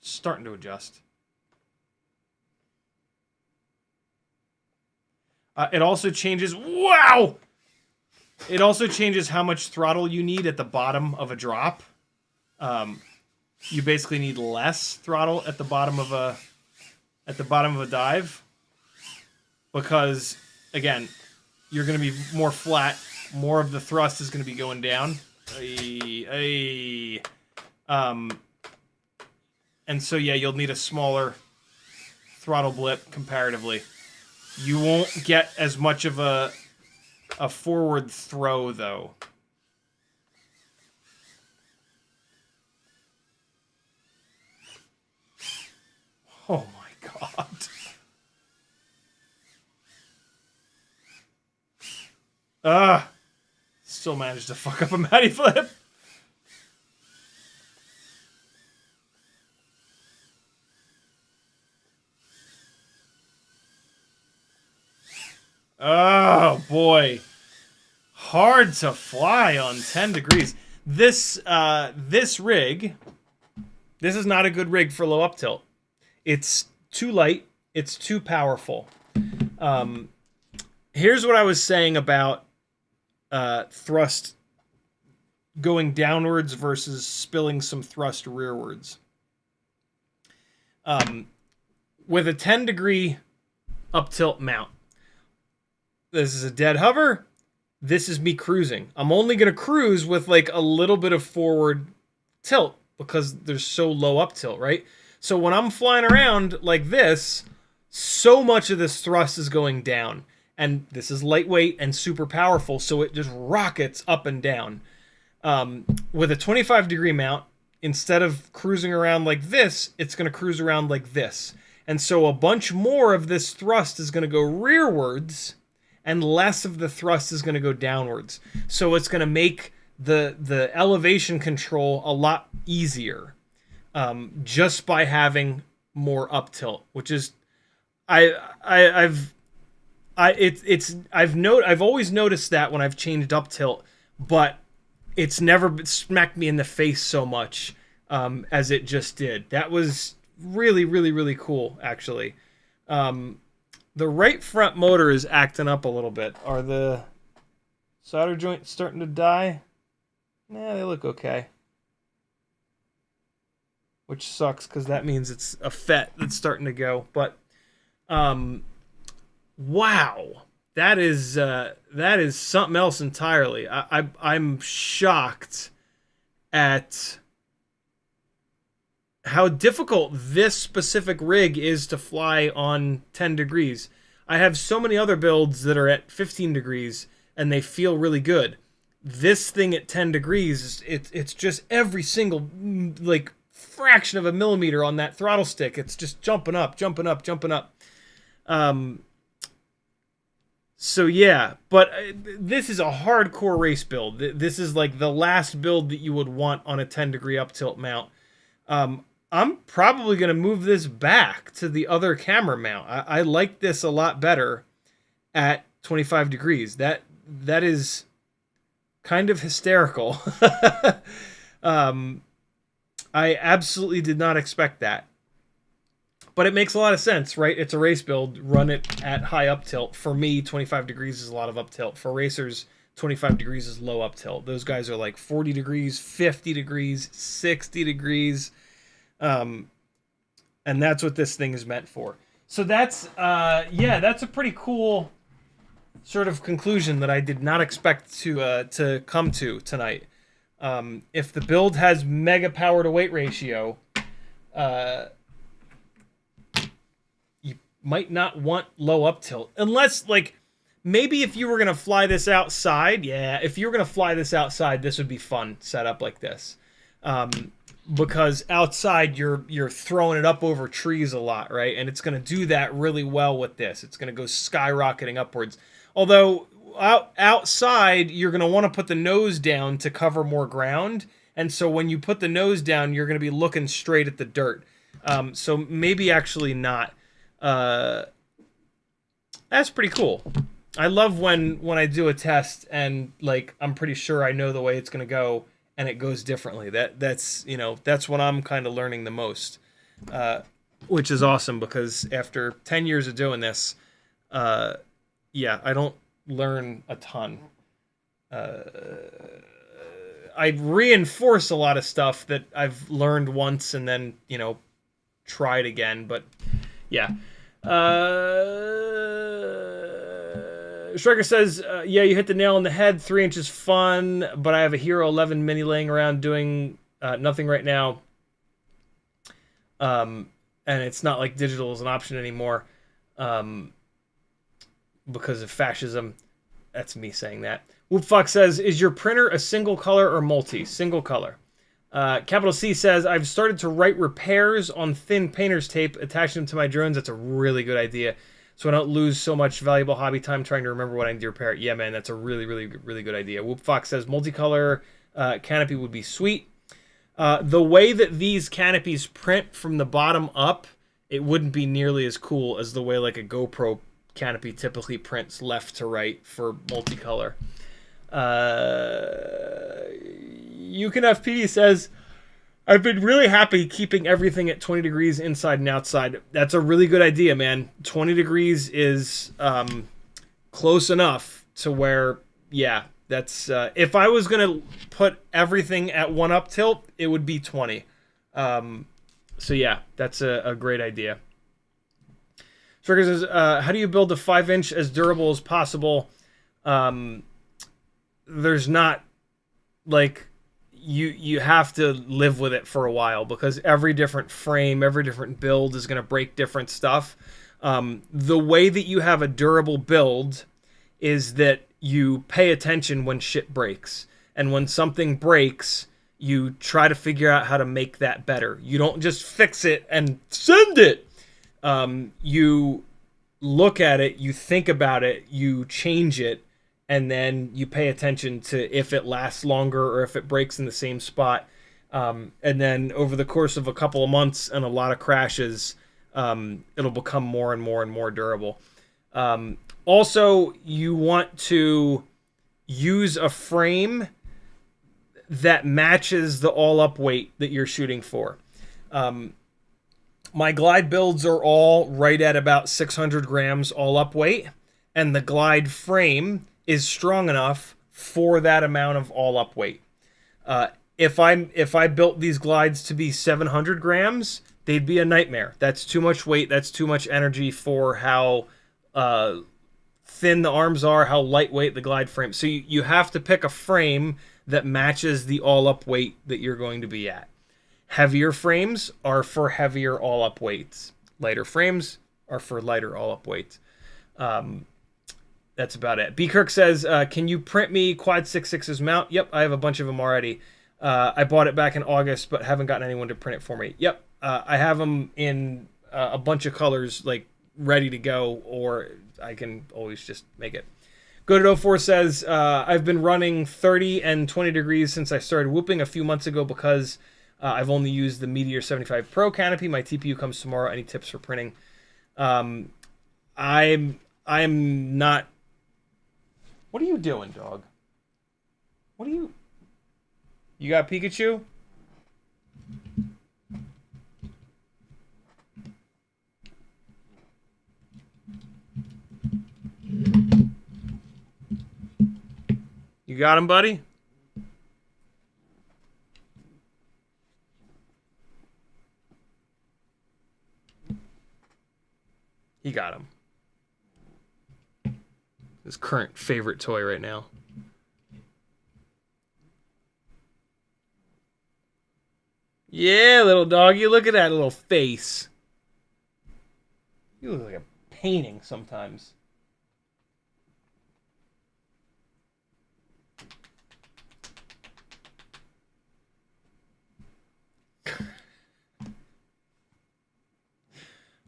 Starting to adjust. It also changes... Wow! It also changes how much throttle you need at the bottom of a drop. You basically need less throttle at the bottom of a dive, because again, you're going to be more flat. More of the thrust is going to be going down. And so yeah, you'll need a smaller throttle blip comparatively. You won't get as much of a forward throw, though. Oh my god. Still managed to fuck up a Matty flip. Oh boy. Hard to fly on 10 degrees. this rig, this is not a good rig for low up tilt. It's too light. It's too powerful. Here's what I was saying about thrust going downwards versus spilling some thrust rearwards. With a 10-degree up tilt mount, this is a dead hover. This is me cruising. I'm only going to cruise with like a little bit of forward tilt because there's so low up tilt, right? So when I'm flying around like this, so much of this thrust is going down. And this is lightweight and super powerful, so it just rockets up and down. With a 25-degree mount, instead of cruising around like this, it's going to cruise around like this. And so a bunch more of this thrust is going to go rearwards, and less of the thrust is going to go downwards. So it's going to make the elevation control a lot easier, just by having more up tilt, which is I've always noticed that when I've changed up tilt, but it's never smacked me in the face so much as it just did. That was really, really, really cool, actually. The right front motor is acting up a little bit. Are the solder joints starting to die? Nah, they look okay. Which sucks, because that means it's a FET that's starting to go. But, wow. That is something else entirely. I'm shocked at how difficult this specific rig is to fly on 10 degrees. I have so many other builds that are at 15 degrees and they feel really good. This thing at 10 degrees, it's just every single like fraction of a millimeter on that throttle stick. It's just jumping up, jumping up, jumping up. So yeah, but this is a hardcore race build. This is like the last build that you would want on a 10-degree up tilt mount. I'm probably going to move this back to the other camera mount. I like this a lot better at 25 degrees. That is kind of hysterical. I absolutely did not expect that. But it makes a lot of sense, right? It's a race build. Run it at high up tilt. For me, 25 degrees is a lot of up tilt. For racers, 25 degrees is low up tilt. Those guys are like 40 degrees, 50 degrees, 60 degrees. And that's what this thing is meant for. So that's, that's a pretty cool sort of conclusion that I did not expect to come to tonight. If the build has mega power to weight ratio, you might not want low up tilt. Unless, like, maybe if you were going to fly this outside, if you were going to fly this outside, this would be fun set up like this. Because outside you're throwing it up over trees a lot, right? And it's going to do that really well with this. It's going to go skyrocketing upwards. Although outside you're going to want to put the nose down to cover more ground. And so when you put the nose down, you're going to be looking straight at the dirt. So maybe actually not. That's pretty cool. I love when I do a test and like I'm pretty sure I know the way it's going to go and it goes differently. That's what I'm kind of learning the most, which is awesome because after 10 years of doing this, I don't learn a ton. I reinforce a lot of stuff that I've learned once and then, tried again, but yeah. Striker says, you hit the nail on the head. 3 inches fun, but I have a Hero 11 Mini laying around doing nothing right now. And it's not like digital is an option anymore because of fascism. That's me saying that. Whoopfox says, is your printer a single color or multi? Single color. Capital C says, I've started to write repairs on thin painter's tape, attaching them to my drones. That's a really good idea. So I don't lose so much valuable hobby time trying to remember what I need to repair. Yeah, man, that's a really, really, really good idea. Whoopfox says multicolor canopy would be sweet. The way that these canopies print from the bottom up, it wouldn't be nearly as cool as the way like a GoPro canopy typically prints left to right for multicolor. UCanFPD says, I've been really happy keeping everything at 20 degrees inside and outside. That's a really good idea, man. 20 degrees is close enough to where, yeah, that's... if I was going to put everything at one up tilt, it would be 20. So yeah, that's a great idea. Stricker says, how do you build a 5-inch as durable as possible? There's not, like, you have to live with it for a while, because every different frame, every different build is going to break different stuff. The way that you have a durable build is that you pay attention when shit breaks. And when something breaks, you try to figure out how to make that better. You don't just fix it and send it. You look at it, you think about it, you change it, and then you pay attention to if it lasts longer or if it breaks in the same spot. And then over the course of a couple of months and a lot of crashes, it'll become more and more and more durable. Also, you want to use a frame that matches the all-up weight that you're shooting for. My glide builds are all right at about 600 grams all-up weight, and the glide frame is strong enough for that amount of all-up weight. If I built these glides to be 700 grams, they'd be a nightmare. That's too much weight. That's too much energy for how thin the arms are, how lightweight the glide frame. So you have to pick a frame that matches the all-up weight that you're going to be at. Heavier frames are for heavier all-up weights. Lighter frames are for lighter all-up weights. That's about it. B. Kirk says, can you print me Quad 6.6's mount? Yep, I have a bunch of them already. I bought it back in August, but haven't gotten anyone to print it for me. Yep, I have them in a bunch of colors, like, ready to go, or I can always just make it. Goated O4 says, I've been running 30 and 20 degrees since I started whooping a few months ago because I've only used the Meteor 75 Pro canopy. My TPU comes tomorrow. Any tips for printing? I'm not... What are you doing, dog? What are you... You got Pikachu? You got him, buddy? He got him. His current favorite toy right now. Yeah, little doggy. Look at that little face. You look like a painting sometimes.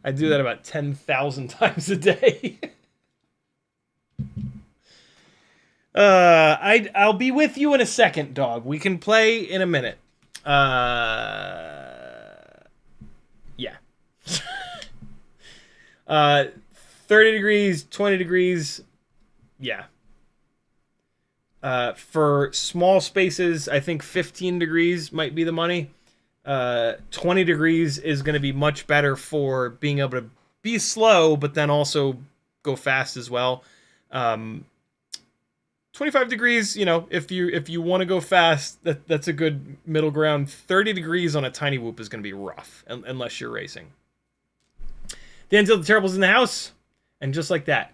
I do that about 10,000 times a day. I'll be with you in a second, dog. We can play in a minute. Yeah. 30 degrees, 20 degrees. Yeah. For small spaces, I think 15 degrees might be the money. 20 degrees is going to be much better for being able to be slow, but then also go fast as well. 25 degrees, you know, if you want to go fast, that's a good middle ground. 30 degrees on a tiny whoop is going to be rough, unless you're racing. The Until the Terrible's in the house, and just like that,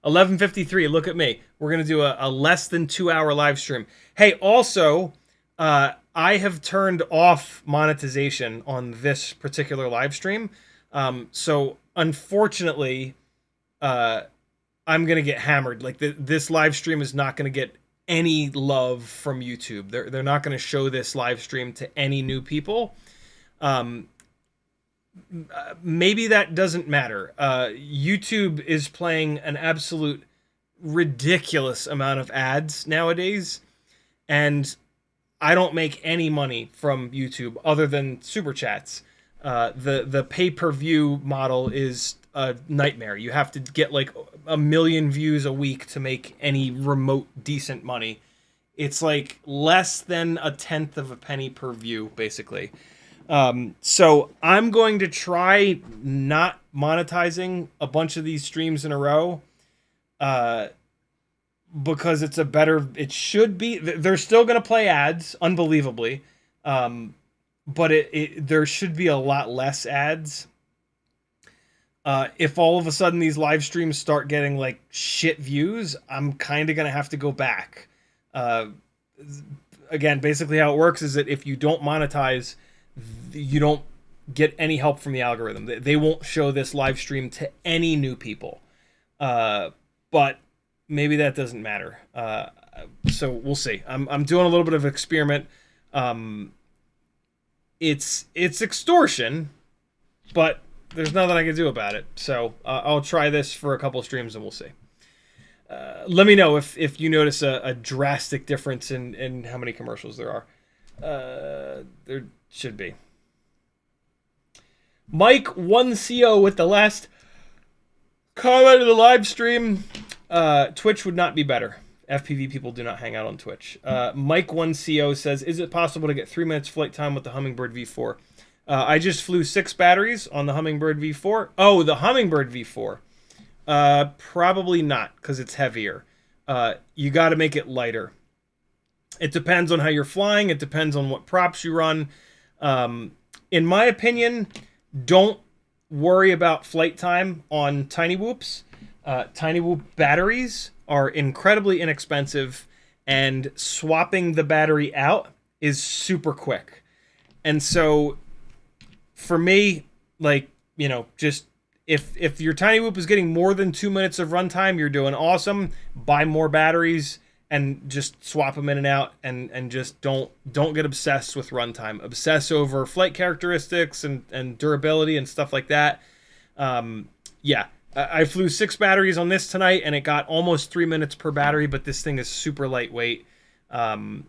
11:53. Look at me. We're going to do a less than 2 hour live stream. Hey, also, I have turned off monetization on this particular live stream. So unfortunately, I'm going to get hammered. Like this live stream is not going to get any love from YouTube. They're not going to show this live stream to any new people. Maybe that doesn't matter. YouTube is playing an absolute ridiculous amount of ads nowadays, and I don't make any money from YouTube other than super chats. The pay-per-view model is a nightmare. You have to get like 1 million views a week to make any remote decent money. It's like less than a tenth of a penny per view, basically. So I'm going to try not monetizing a bunch of these streams in a row, because it should be, they're still going to play ads, unbelievably. But there should be a lot less ads. If all of a sudden these live streams start getting like shit views, I'm kind of going to have to go back. Again, basically how it works is that if you don't monetize, you don't get any help from the algorithm. They won't show this live stream to any new people. But maybe that doesn't matter. So we'll see. I'm doing a little bit of experiment. It's extortion, but there's nothing I can do about it. So I'll try this for a couple streams and we'll see. Let me know if you notice a drastic difference in how many commercials there are. There should be. Mike1CO with the last comment of the live stream. Twitch would not be better. FPV people do not hang out on Twitch. Mike1CO says, is it possible to get 3 minutes flight time with the Hummingbird V4? I just flew 6 batteries on the Hummingbird V4. Oh, the Hummingbird V4. Probably not, because it's heavier. You got to make it lighter. It depends on how you're flying. It depends on what props you run. In my opinion, don't worry about flight time on tinywhoops. Tinywhoop batteries are incredibly inexpensive, and swapping the battery out is super quick. And so for me, like, you know, just if your tinywhoop is getting more than 2 minutes of runtime, you're doing awesome. Buy more batteries and just swap them in and out, and just don't get obsessed with runtime. Obsess over flight characteristics and durability and stuff like that. Yeah. I flew 6 batteries on this tonight, and it got almost 3 minutes per battery, but this thing is super lightweight. The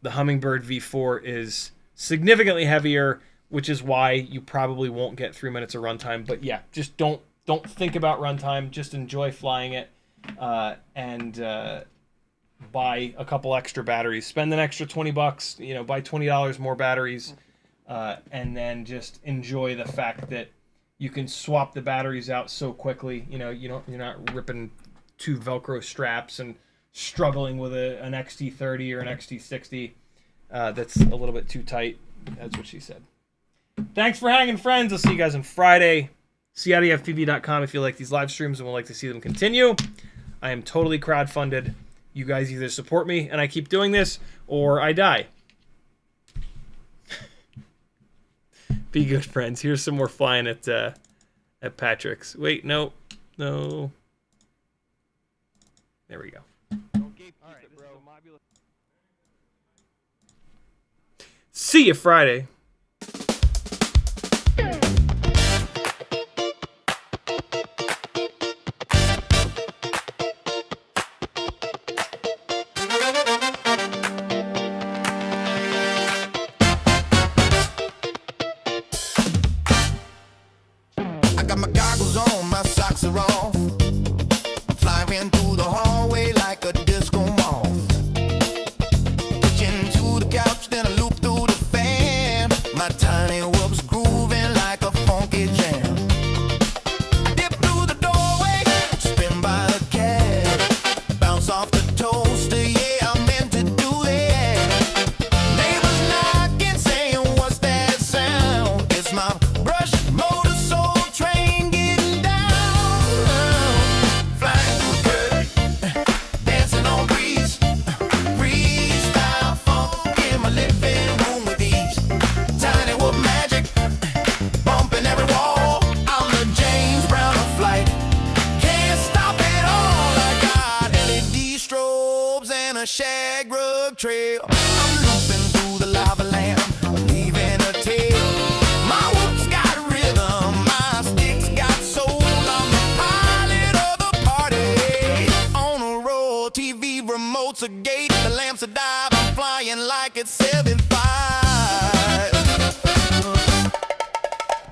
Hummingbird V4 is significantly heavier, which is why you probably won't get 3 minutes of runtime. But yeah, just don't think about runtime. Just enjoy flying it, and buy a couple extra batteries. Spend an extra $20, you know, buy $20 more batteries, and then just enjoy the fact that you can swap the batteries out so quickly. You know, you're not ripping 2 Velcro straps and struggling with an XT30 or an XT60 that's a little bit too tight. That's what she said. Thanks for hanging, friends. I'll see you guys on Friday. CiottiFPV.com if you like these live streams and would like to see them continue. I am totally crowdfunded. You guys either support me and I keep doing this, or I die. Be good, friends. Here's some more flying at Patrick's. Wait, no. There we go. See you Friday.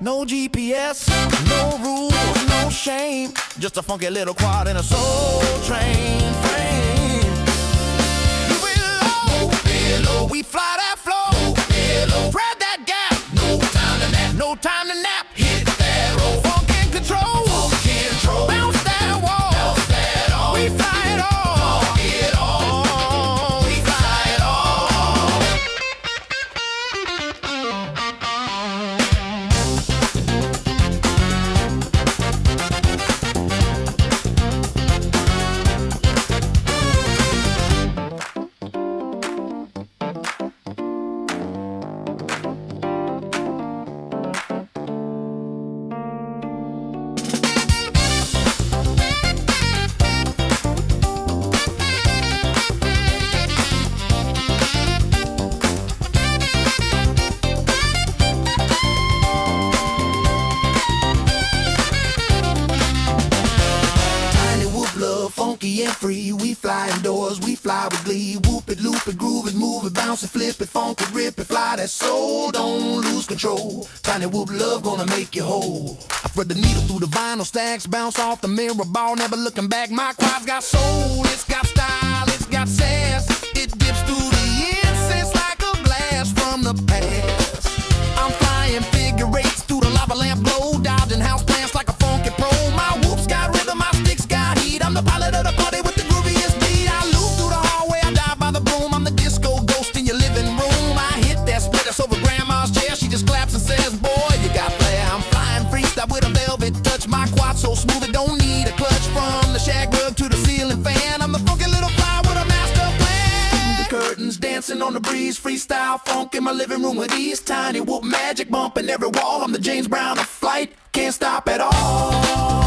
No GPS, no rules, no shame. Just a funky little quad in a soul train frame. You will no time to nap. Hit that roll. Funk and control. Funk and control. Bounce that wall. Bounce that all. We fly it all. Funk it all. We fly it all. Funky and free, we fly indoors, we fly with glee. Whoop it, loop it, groove it, move it, bounce it, flip it, funk it, rip it, fly that soul, don't lose control. Tiny whoop love gonna make you whole. I thread the needle through the vinyl stacks, bounce off the mirror ball, never looking back. My quad's got soul, it's got style, it's got sass. It dips through the incense like a blast from the past. I'm flying figure eights through the lava lamp glow, dodging house plants like a funky pro. My whoops got rhythm, my sticks got heat. I'm the pilot of the party with the grooviest beat. I loop through the hallway, I dive by the broom. I'm the disco ghost in your living room. I hit that split that's over grandma's chair. She just claps and says, boy, you got flair. I'm flying freestyle with a velvet touch. My quad so smooth it don't need a clutch. From the shag rug to the ceiling fan, I'm the funky little fly with a master plan. The curtains dancing on the breeze, freestyle funk in my living room with ease. Tiny whoop magic bumping every wall. I'm the James Brown of flight, can't stop at all.